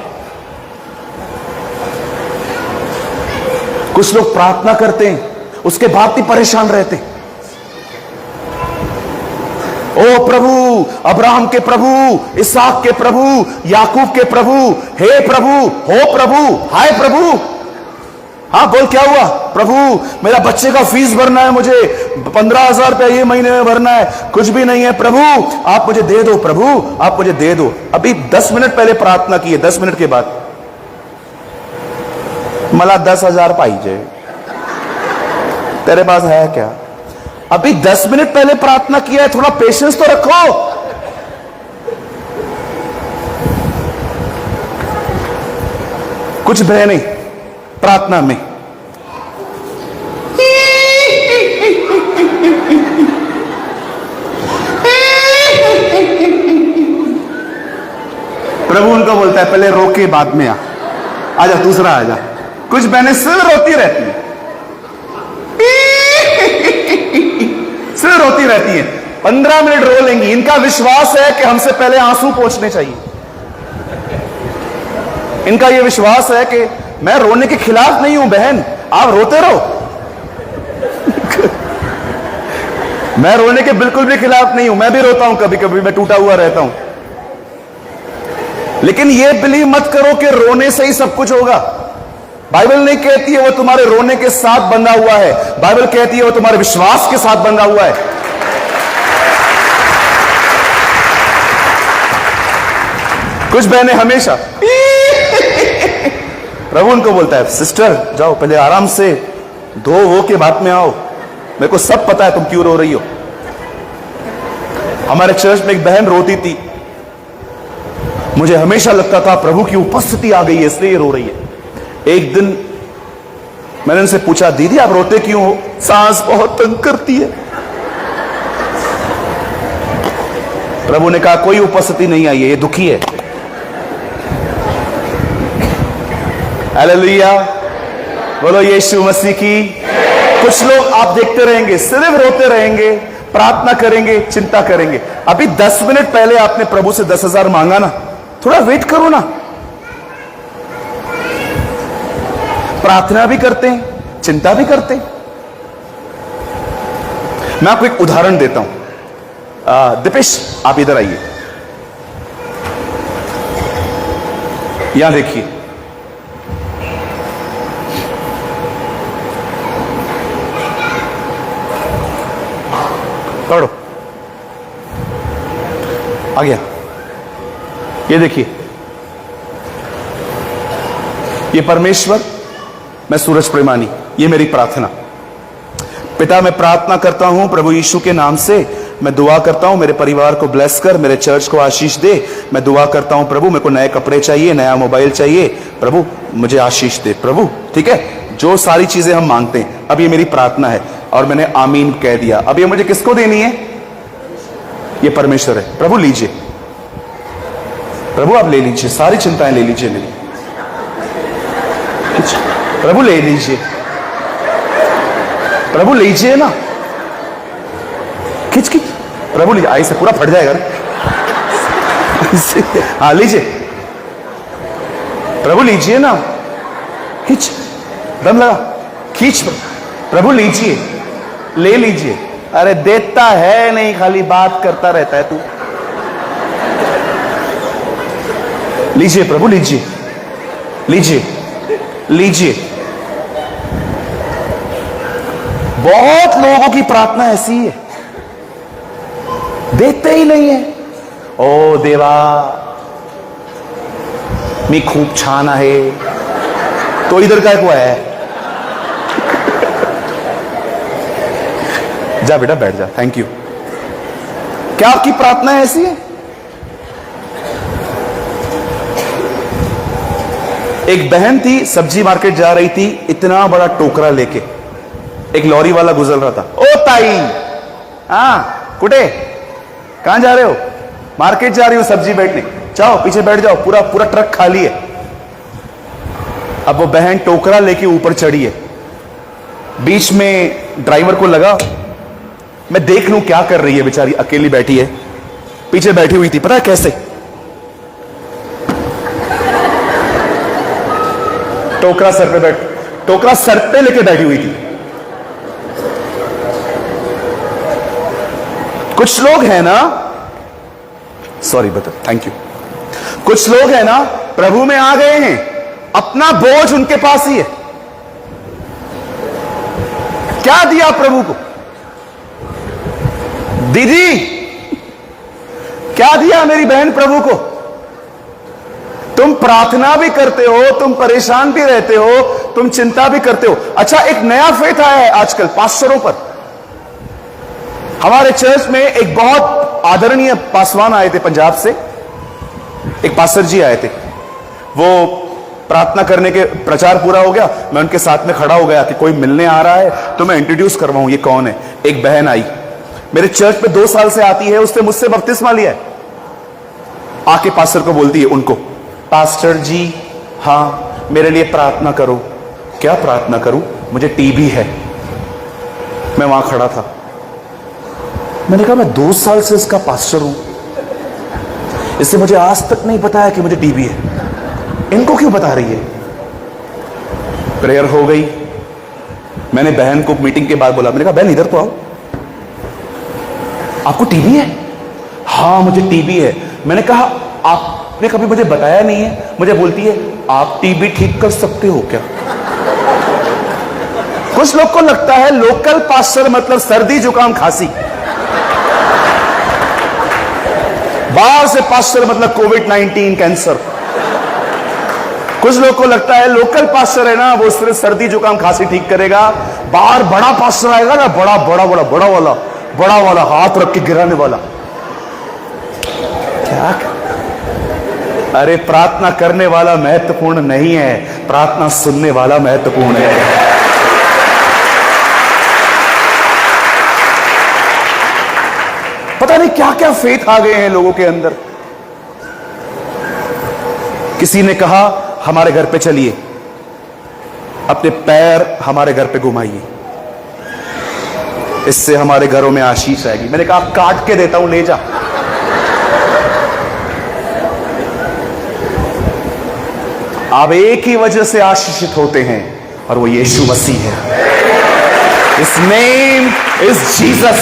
कुछ लोग प्रार्थना करते हैं, उसके बाद भी परेशान रहते हैं। ओ प्रभु, अब्राहम के प्रभु, इसहाक के प्रभु, याकूब के प्रभु, हे प्रभु, हो प्रभु, हाय प्रभु। हाँ बोल, क्या हुआ? प्रभु मेरा बच्चे का फीस भरना है, मुझे 15,000 रुपया ये महीने में भरना है, कुछ भी नहीं है प्रभु, आप मुझे दे दो प्रभु, आप मुझे दे दो। अभी 10 मिनट पहले प्रार्थना की है, 10 मिनट के बाद मला 10,000 पाहिजे, तेरे पास है क्या? अभी 10 मिनट पहले प्रार्थना किया है, थोड़ा पेशेंस तो रखो। कुछ भय नहीं प्रार्थना में। प्रभु उनको बोलता है पहले रो के बाद में आजा, दूसरा आजा। कुछ बहनें सिर्फ रोती रहती हैं, सिर्फ रोती रहती हैं, 15 मिनट रो लेंगी। इनका विश्वास है कि हमसे पहले आंसू पहुंचने चाहिए। इनका यह विश्वास है कि मैं रोने के खिलाफ नहीं हूं बहन, आप रोते रहो। मैं रोने के बिल्कुल भी खिलाफ नहीं हूं, मैं भी रोता हूं, कभी कभी मैं टूटा हुआ रहता हूं। लेकिन यह बिलीव मत करो कि रोने से ही सब कुछ होगा। बाइबल नहीं कहती है वो तुम्हारे रोने के साथ बंधा हुआ है, बाइबल कहती है वो तुम्हारे विश्वास के साथ बंधा हुआ है। कुछ बहनें हमेशा प्रभु उनको बोलता है सिस्टर जाओ पहले आराम से धो वो के बाद में आओ, मेरे को सब पता है तुम क्यों रो रही हो। हमारे चर्च में एक बहन रोती थी, मुझे हमेशा लगता था प्रभु की उपस्थिति आ गई है इसलिए ये रो रही है। एक दिन मैंने उनसे पूछा दीदी आप रोते क्यों हो? सांस बहुत तंग करती है। प्रभु ने कहा कोई उपस्थिति नहीं आई है, ये दुखी है। हालेलुया, बोलो यीशु मसीह की। कुछ लोग आप देखते रहेंगे सिर्फ रोते रहेंगे, प्रार्थना करेंगे, चिंता करेंगे। अभी 10 मिनट पहले आपने प्रभु से 10,000 मांगा ना, थोड़ा वेट करो ना। प्रार्थना भी करते हैं, चिंता भी करते हैं। मैं आपको एक उदाहरण देता हूं। दीपेश आप इधर आइए, यहां देखिए। पढ़ो। आ गया। ये देखिए, ये परमेश्वर, मैं सूरज प्रेमानी, ये मेरी प्रार्थना। पिता, मैं प्रार्थना करता हूं प्रभु यीशु के नाम से, मैं दुआ करता हूं मेरे परिवार को ब्लेस कर, मेरे चर्च को आशीष दे। मैं दुआ करता हूं प्रभु, मेरे को नए कपड़े चाहिए, नया मोबाइल चाहिए, प्रभु मुझे आशीष दे प्रभु। ठीक है, जो सारी चीजें हम मांगते हैं। अब ये मेरी प्रार्थना है और मैंने आमीन कह दिया। अब ये मुझे किसको देनी है? ये परमेश्वर है। प्रभु लीजिए, प्रभु आप ले लीजिए, सारी चिंताएं ले लीजिए मेरी। प्रभु ले लीजिए, प्रभु लीजिए ना, खिंच खिंच, प्रभु लीजिए। आई से पूरा फट जाएगा ना। हाँ लीजिए, प्रभु लीजिए ना, खिंच, दम लगा, खींच, प्रभु लीजिए, ले लीजिए। अरे देता है नहीं, खाली बात करता रहता है तू। लीजिए प्रभु, लीजिए, लीजिए, लीजिए। बहुत लोगों की प्रार्थना ऐसी है, देते ही नहीं है। ओ देवा, मी खूब छान आहे, तो इधर का हुआ है। जा बेटा बैठ जा, थैंक यू। क्या आपकी प्रार्थना ऐसी है? एक बहन थी, सब्जी मार्केट जा रही थी, इतना बड़ा टोकरा लेके एक लॉरी वाला गुजर रहा था। ओ ताई, हाँ कुटे, कहां जा रहे हो? मार्केट जा रही हूं सब्जी बैठने। जाओ पीछे बैठ जाओ, पूरा पूरा ट्रक खाली है। अब वो बहन टोकरा लेके ऊपर चढ़ी है। बीच में ड्राइवर को लगा मैं देख लूं क्या कर रही है, बेचारी अकेली बैठी है। पीछे बैठी हुई थी, पता है कैसे? टोकरा सर पे लेके बैठी हुई थी। कुछ लोग हैं ना, सॉरी बता, थैंक यू। कुछ लोग हैं ना, प्रभु में आ गए हैं, अपना बोझ उनके पास ही है। क्या दिया प्रभु को? दीदी क्या दिया मेरी बहन प्रभु को? तुम प्रार्थना भी करते हो, तुम परेशान भी रहते हो, तुम चिंता भी करते हो। अच्छा, एक नया फेथ आया है आजकल पास्टरों पर। हमारे चर्च में एक बहुत आदरणीय पासवान आए थे पंजाब से, एक पास्टर जी आए थे। वो प्रार्थना करने के प्रचार पूरा हो गया, मैं उनके साथ में खड़ा हो गया कि कोई मिलने आ रहा है तो मैं इंट्रोड्यूस करवाऊं ये कौन है। एक बहन आई, मेरे चर्च में 2 साल से आती है, उसने मुझसे बपतिस्मा लिया है। आके पास्टर को बोलती है, उनको, पास्टर जी हाँ मेरे लिए प्रार्थना करो। क्या प्रार्थना करूं? मुझे टीबी है। मैं वहां खड़ा था, मैंने कहा मैं 2 साल से इसका पास्टर हूं, इससे मुझे आज तक नहीं पता है कि मुझे टीबी है, इनको क्यों बता रही है? प्रेयर हो गई। मैंने बहन को मीटिंग के बाद बोला, मैंने कहा बहन इधर तो आओ, आपको टीबी है? हाँ मुझे टीबी है। मैंने कहा आपने कभी मुझे बताया नहीं है। मुझे बोलती है आप टीबी ठीक कर सकते हो क्या? कुछ लोग को लगता है लोकल पास्टर मतलब सर्दी जुकाम खांसी, बाहर से पास्टर मतलब कोविड-19 कैंसर। कुछ लोग को लगता है लोकल पास्टर है ना वो सिर्फ सर्दी जुकाम खांसी ठीक करेगा, बाहर बड़ा पास्टर आएगा ना, बड़ा वाला हाथ रख के गिराने वाला। क्या? अरे प्रार्थना करने वाला महत्वपूर्ण नहीं है, प्रार्थना सुनने वाला महत्वपूर्ण है। पता नहीं क्या क्या फेथ आ गए हैं लोगों के अंदर। किसी ने कहा हमारे घर पे चलिए, अपने पैर हमारे घर पे घुमाइए, इससे हमारे घरों में आशीष आएगी। मैंने कहा काट के देता हूं, ले जा। आप एक ही वजह से आशीषित होते हैं और वो यीशु मसीह है। His name is Jesus।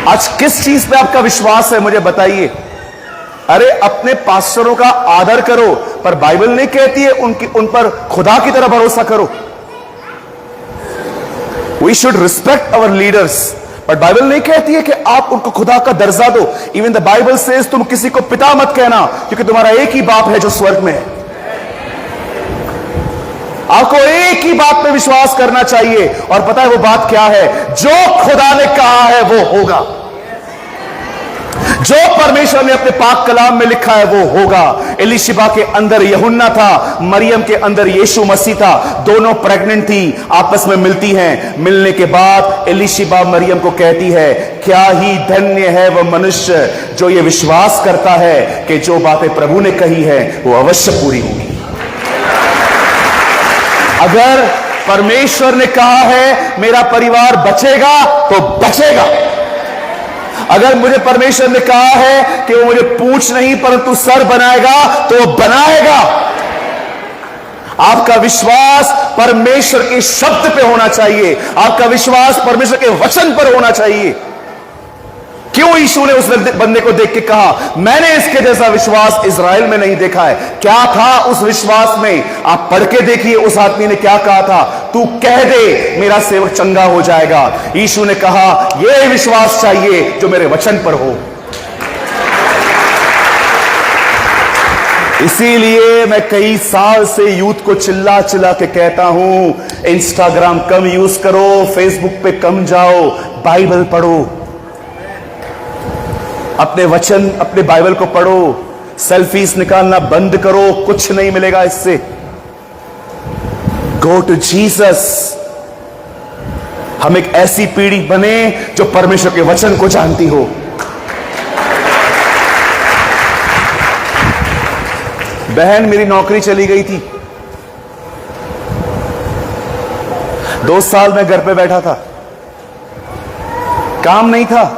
आज किस चीज पे आपका विश्वास है मुझे बताइए। अरे अपने पास्टरों का आदर करो, पर बाइबल नहीं कहती है उन पर खुदा की तरह भरोसा करो। We should respect our leaders, और बाइबल नहीं कहती है कि आप उनको खुदा का दर्जा दो। इवन द बाइबल सेज तुम किसी को पिता मत कहना, क्योंकि तुम्हारा एक ही बाप है जो स्वर्ग में है। आपको एक ही बात पे विश्वास करना चाहिए, और पता है वो बात क्या है? जो खुदा ने कहा है वो होगा। जो परमेश्वर ने अपने पाक कलाम में लिखा है वो होगा। एलीशिबा के अंदर यूहन्ना था, मरियम के अंदर यीशु मसीह था। दोनों प्रेग्नेंट थी, आपस में मिलती हैं। मिलने के बाद एलीशिबा मरियम को कहती है, क्या ही धन्य है वह मनुष्य जो ये विश्वास करता है कि जो बातें प्रभु ने कही है वो अवश्य पूरी होगी। अगर परमेश्वर ने कहा है मेरा परिवार बचेगा तो बचेगा। अगर मुझे परमेश्वर ने कहा है कि वो मुझे पूंछ नहीं परंतु सर बनाएगा तो वो बनाएगा। आपका विश्वास परमेश्वर के शब्द पे होना चाहिए, आपका विश्वास परमेश्वर के वचन पर होना चाहिए। क्यों यीशु ने उस बंदे को देख के कहा, मैंने इसके जैसा विश्वास इज़राइल में नहीं देखा है? क्या था उस विश्वास में? आप पढ़ के देखिए उस आदमी ने क्या कहा था, तू कह दे मेरा सेवक चंगा हो जाएगा। यीशु ने कहा, यह विश्वास चाहिए जो मेरे वचन पर हो। इसीलिए मैं कई साल से यूथ को चिल्ला चिल्ला के कहता हूं, इंस्टाग्राम कम यूज करो, फेसबुक पे कम जाओ, बाइबल पढ़ो। अपने वचन, अपने बाइबल को पढ़ो। सेल्फीज निकालना बंद करो, कुछ नहीं मिलेगा इससे। Go to Jesus. हम एक ऐसी पीढ़ी बने जो परमेश्वर के वचन को जानती हो। बहन मेरी नौकरी चली गई थी, 2 साल मैं घर पे बैठा था, काम नहीं था।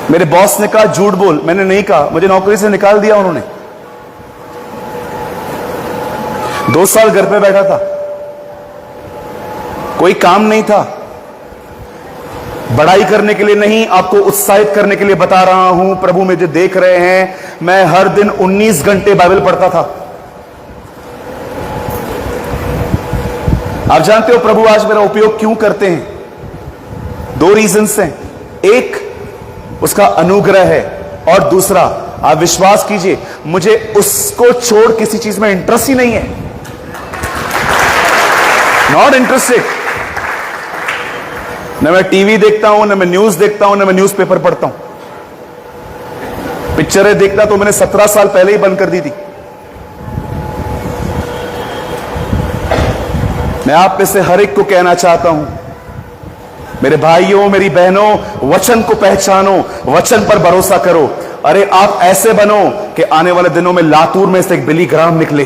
मेरे बॉस ने कहा झूठ बोल, मैंने नहीं कहा, मुझे नौकरी से निकाल दिया उन्होंने। 2 साल घर पे बैठा था, कोई काम नहीं था। बड़ाई करने के लिए नहीं, आपको उत्साहित करने के लिए बता रहा हूं। प्रभु मुझे देख रहे हैं, मैं हर दिन 19 घंटे बाइबल पढ़ता था। आप जानते हो प्रभु आज मेरा उपयोग क्यों करते हैं? 2 रीजंस हैं। एक, उसका अनुग्रह है, और दूसरा, आप विश्वास कीजिए मुझे उसको छोड़ किसी चीज में इंटरेस्ट ही नहीं है। Not interested. न मैं टीवी देखता हूं, न मैं न्यूज देखता हूं, न मैं न्यूज़पेपर पढ़ता हूं। पिक्चरें देखना तो मैंने 17 साल पहले ही बंद कर दी थी। मैं आप में से हर एक को कहना चाहता हूं, मेरे भाइयों, मेरी बहनों, वचन को पहचानो, वचन पर भरोसा करो। अरे आप ऐसे बनो कि आने वाले दिनों में लातूर में से एक बिली ग्राम निकले।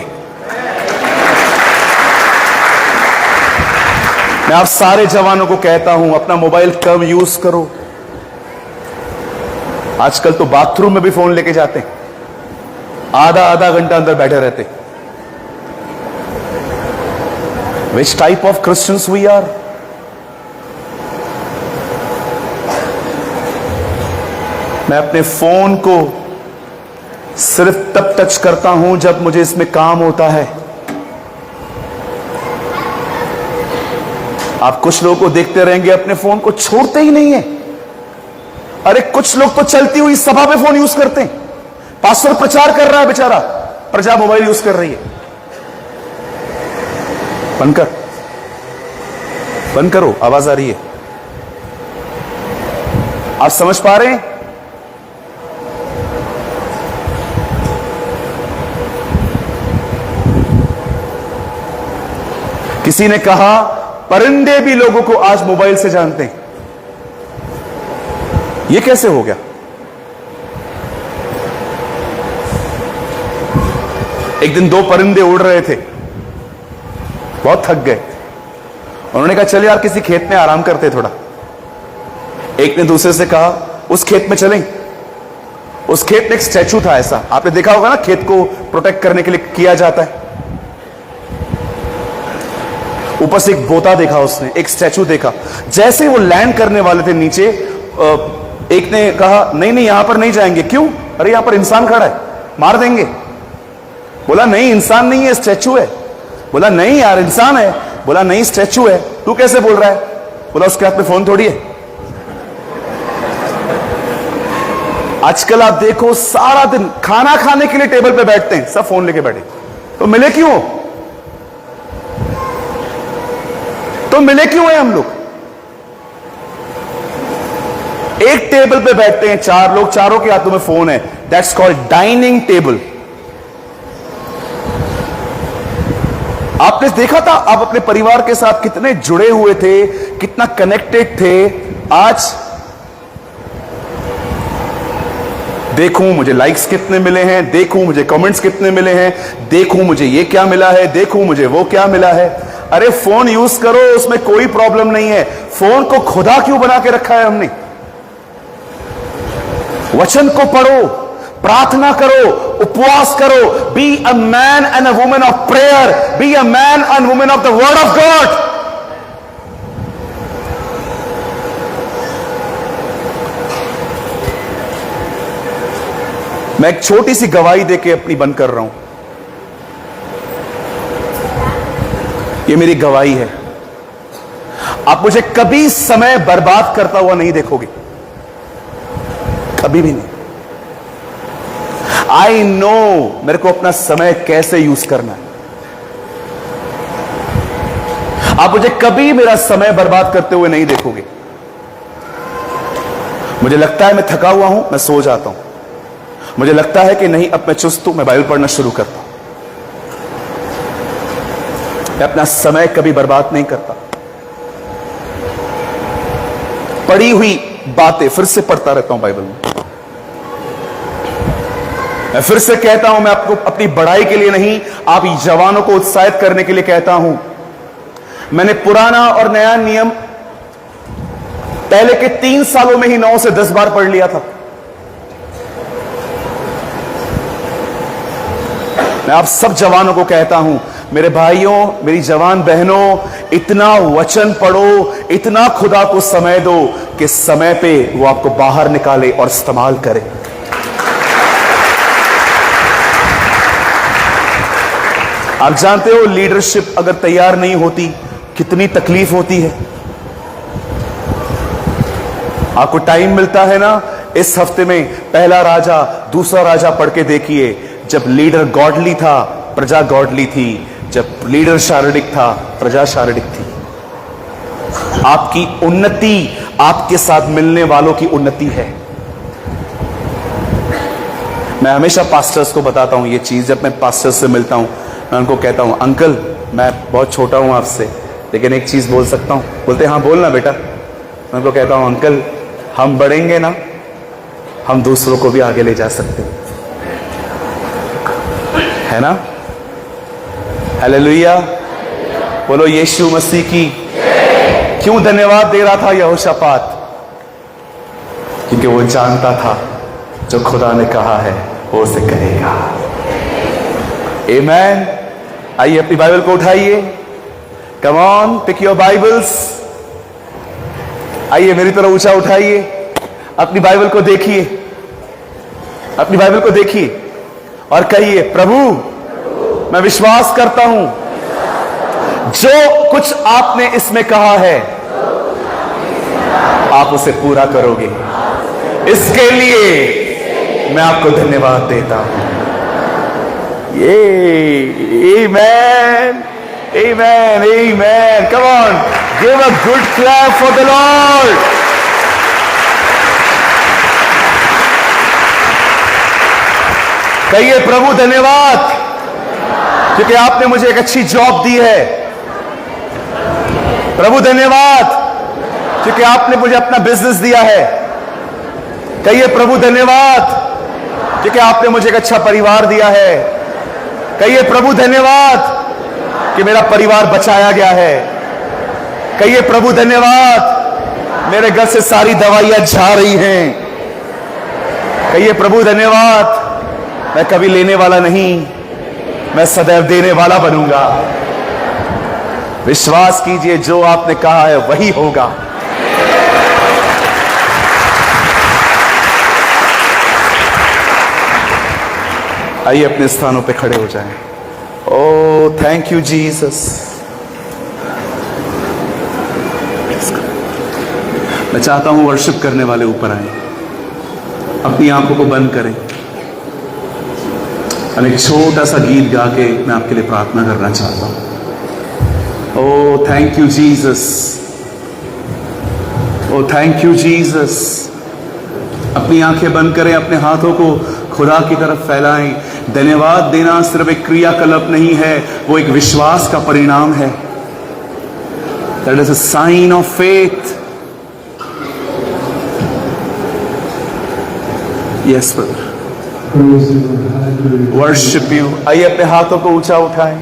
मैं आप सारे जवानों को कहता हूं, अपना मोबाइल कम यूज करो। आजकल तो बाथरूम में भी फोन लेके जाते हैं, आधा घंटा अंदर बैठे रहते। Which type of Christians we are? मैं अपने फोन को सिर्फ तब टच करता हूं जब मुझे इसमें काम होता है। आप कुछ लोगों को देखते रहेंगे अपने फोन को छोड़ते ही नहीं है। अरे कुछ लोग तो चलती हुई सभा पे फोन यूज करते हैं। पास्टर प्रचार कर रहा है बेचारा, प्रजा मोबाइल यूज कर रही है। बंद करो, आवाज आ रही है। आप समझ पा रहे हैं? किसी ने कहा परिंदे भी लोगों को आज मोबाइल से जानते हैं। यह कैसे हो गया? एक दिन 2 परिंदे उड़ रहे थे, बहुत थक गए। उन्होंने कहा चल यार किसी खेत में आराम करते थोड़ा। एक ने दूसरे से कहा उस खेत में चलें। उस खेत में एक स्टैचू था ऐसा, आपने देखा होगा ना, खेत को प्रोटेक्ट करने के लिए किया जाता है। ऊपर से एक बोता देखा उसने, एक स्टैचू देखा। जैसे वो लैंड करने वाले थे नीचे, एक ने कहा नहीं नहीं यहां पर नहीं जाएंगे। क्यों? अरे यहां पर इंसान खड़ा है, मार देंगे। बोला नहीं इंसान नहीं है, स्टैचू है। बोला नहीं यार इंसान है। बोला नहीं स्टैचू है। तू कैसे बोल रहा है? बोला उसके हाथ में फोन थोड़ी है। आजकल आप देखो सारा दिन खाना खाने के लिए टेबल पे बैठते हैं, सब फोन लेके बैठे। तो मिले क्यों? तो मिले क्यों हैं हम लोग? एक टेबल पे बैठते हैं 4 लोग, चारों के हाथों में फोन है। That's called dining table. आपने देखा था आप अपने परिवार के साथ कितने जुड़े हुए थे, कितना कनेक्टेड थे। आज देखूं मुझे लाइक्स कितने मिले हैं, देखूं मुझे कमेंट्स कितने मिले हैं, देखूं मुझे ये क्या मिला है, देखूं मुझे वो क्या मिला है। अरे फोन यूज करो, उसमें कोई प्रॉब्लम नहीं है। फोन को खुदा क्यों बना के रखा है हमने? वचन को पढ़ो, प्रार्थना करो, उपवास करो। Be a man and a woman of prayer, be a man and woman of the word of God. मैं एक छोटी सी गवाही देके अपनी बंद कर रहा हूं। ये मेरी गवाही है। आप मुझे कभी समय बर्बाद करता हुआ नहीं देखोगे, कभी भी नहीं। आई नो मेरे को अपना समय कैसे यूज करना है। आप मुझे कभी मेरा समय बर्बाद करते हुए नहीं देखोगे। मुझे लगता है मैं थका हुआ हूं, मैं सो जाता हूं। मुझे लगता है कि नहीं अब मैं चुस्त हूं, मैं बाइबल पढ़ना शुरू करता हूं। मैं अपना समय कभी बर्बाद नहीं करता। पढ़ी हुई बातें फिर से पढ़ता रहता हूं बाइबल में। मैं फिर से कहता हूं, मैं आपको अपनी बढ़ाई के लिए नहीं, आप जवानों को उत्साहित करने के लिए कहता हूं। मैंने पुराना और नया नियम पहले के 3 सालों में ही 9 से 10 बार पढ़ लिया था। मैं आप सब जवानों को कहता हूं, मेरे भाइयों, मेरी जवान बहनों, इतना वचन पढ़ो, इतना खुदा को समय दो कि समय पे वो आपको बाहर निकाले और इस्तेमाल करे। आप जानते हो लीडरशिप अगर तैयार नहीं होती कितनी तकलीफ होती है। आपको टाइम मिलता है ना, इस हफ्ते में पहला राजा दूसरा राजा पढ़ के देखिए। जब लीडर गॉडली था, प्रजा गॉडली थी। जब लीडर शारीरिक था, प्रजा शारीरिक थी। आपकी उन्नति आपके साथ मिलने वालों की उन्नति है। मैं हमेशा पास्टर्स को बताता हूं ये चीज। जब मैं पास्टर्स से मिलता हूं, मैं उनको कहता हूं, अंकल मैं बहुत छोटा हूं आपसे, लेकिन एक चीज बोल सकता हूं। बोलते हाँ बोलना बेटा। मैं उनको कहता हूं, अंकल हम बढ़ेंगे ना, हम दूसरों को भी आगे ले जा सकते हैं, है ना? हालेलुया, बोलो यीशु मसीह की। क्यों धन्यवाद दे रहा था यहोशापात? क्योंकि वो जानता था जो खुदा ने कहा है वो उसे करेगा। आमेन। आइए अपनी बाइबल को उठाइए। Come on, pick your Bibles. आइए मेरी तरह ऊंचा उठाइए। अपनी बाइबल को देखिए, अपनी बाइबल को देखिए और कहिए, प्रभु मैं विश्वास करता हूं जो कुछ आपने इसमें कहा है आप उसे पूरा करोगे। इसके लिए मैं आपको धन्यवाद देता हूं। ये amen, amen, amen. Come on, give a good clap for the Lord. कहिए, प्रभु धन्यवाद क्योंकि आपने मुझे एक अच्छी जॉब दी है। प्रभु धन्यवाद क्योंकि आपने मुझे अपना बिजनेस दिया है। कहिए, प्रभु धन्यवाद क्योंकि आपने मुझे एक अच्छा परिवार दिया है। कहिए, प्रभु धन्यवाद कि मेरा परिवार बचाया गया है। कहिए, प्रभु धन्यवाद मेरे घर से सारी दवाइयां जा रही हैं। कहिए, प्रभु धन्यवाद मैं कभी लेने वाला नहीं, मैं सदैव देने वाला बनूंगा। विश्वास कीजिए जो आपने कहा है वही होगा। आइए अपने स्थानों पे खड़े हो जाएं। Oh thank you Jesus. मैं चाहता हूं वर्शिप करने वाले ऊपर आए, अपनी आंखों को बंद करें। हम एक छोटा सा गीत गा के मैं आपके लिए प्रार्थना करना चाहता हूं। Oh thank you Jesus, oh thank you Jesus. अपनी आंखें बंद करें, अपने हाथों को खुदा की तरफ फैलाएं। धन्यवाद देना सिर्फ एक क्रियाकलाप नहीं है, वो एक विश्वास का परिणाम है। That is a sign of faith. Yes, brother. Worship you. आइए अपने हाथों को ऊंचा उठाएं।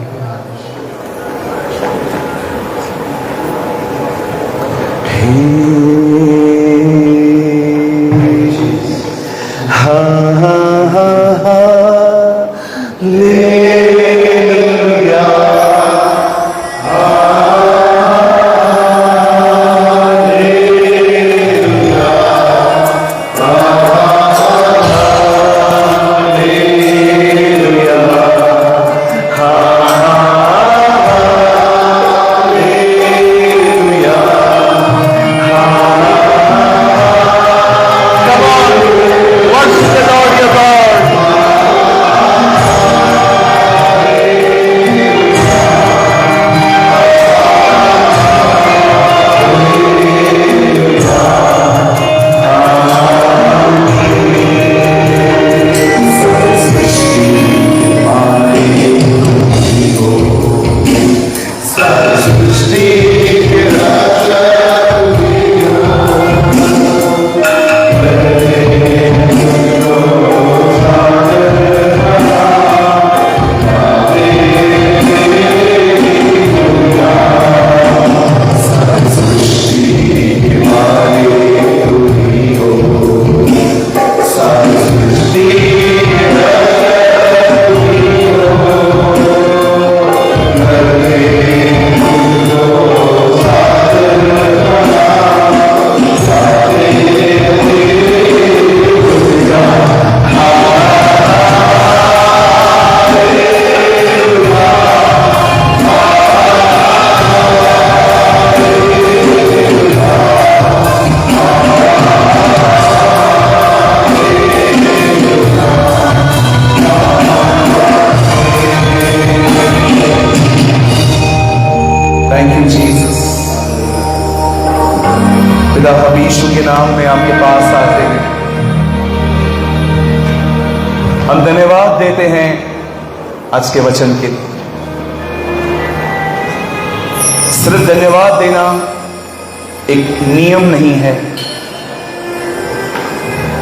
पिता हम यीशु के नाम में आपके पास आते हैं। हम धन्यवाद देते हैं आज के वचन के लिए। सिर्फ धन्यवाद देना एक नियम नहीं है,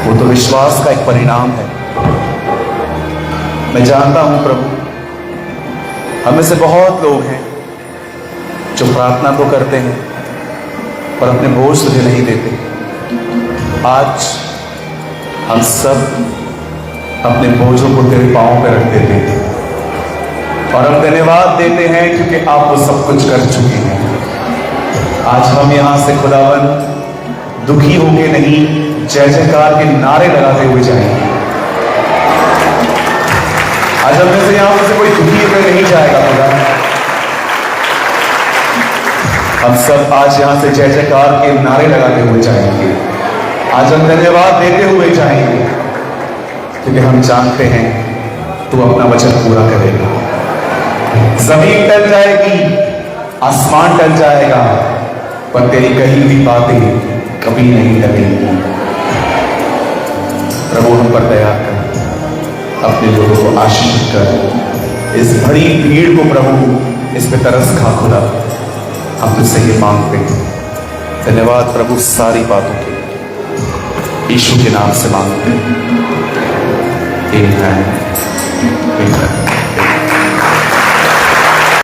वो तो विश्वास का एक परिणाम है। मैं जानता हूं प्रभु, हमें से बहुत लोग हैं जो प्रार्थना तो करते हैं पर अपने बोझ तुझे नहीं देते। आज हम सब अपने बोझों को तेरे पांवों पर रख देते हैं और हम धन्यवाद देते हैं क्योंकि आप वो सब कुछ कर चुके हैं। आज हम यहां से खुदावन दुखी होके नहीं, जय जयकार के नारे लगाते हुए जाएंगे। आज हम में से यहां से कोई दुखी होकर नहीं जाएगा खुदा। हम सब आज यहां से जय जयकार के नारे लगाते हुए जाएंगे। आज हम धन्यवाद देते हुए जाएंगे क्योंकि हम जानते हैं तू अपना वचन पूरा करेगा। जमीन टल जाएगी, आसमान टल जाएगा, पर तेरी कही हुई बातें कभी नहीं टलेंगी। प्रभु हम पर दया कर, अपने लोगों को आशीष कर। इस बड़ी भीड़ को प्रभु इस पे तरस खा खुदा, हम तुझसे ये मांगते हैं। धन्यवाद प्रभु सारी बातों के, यीशु के नाम से मांगते हैं। आमीन।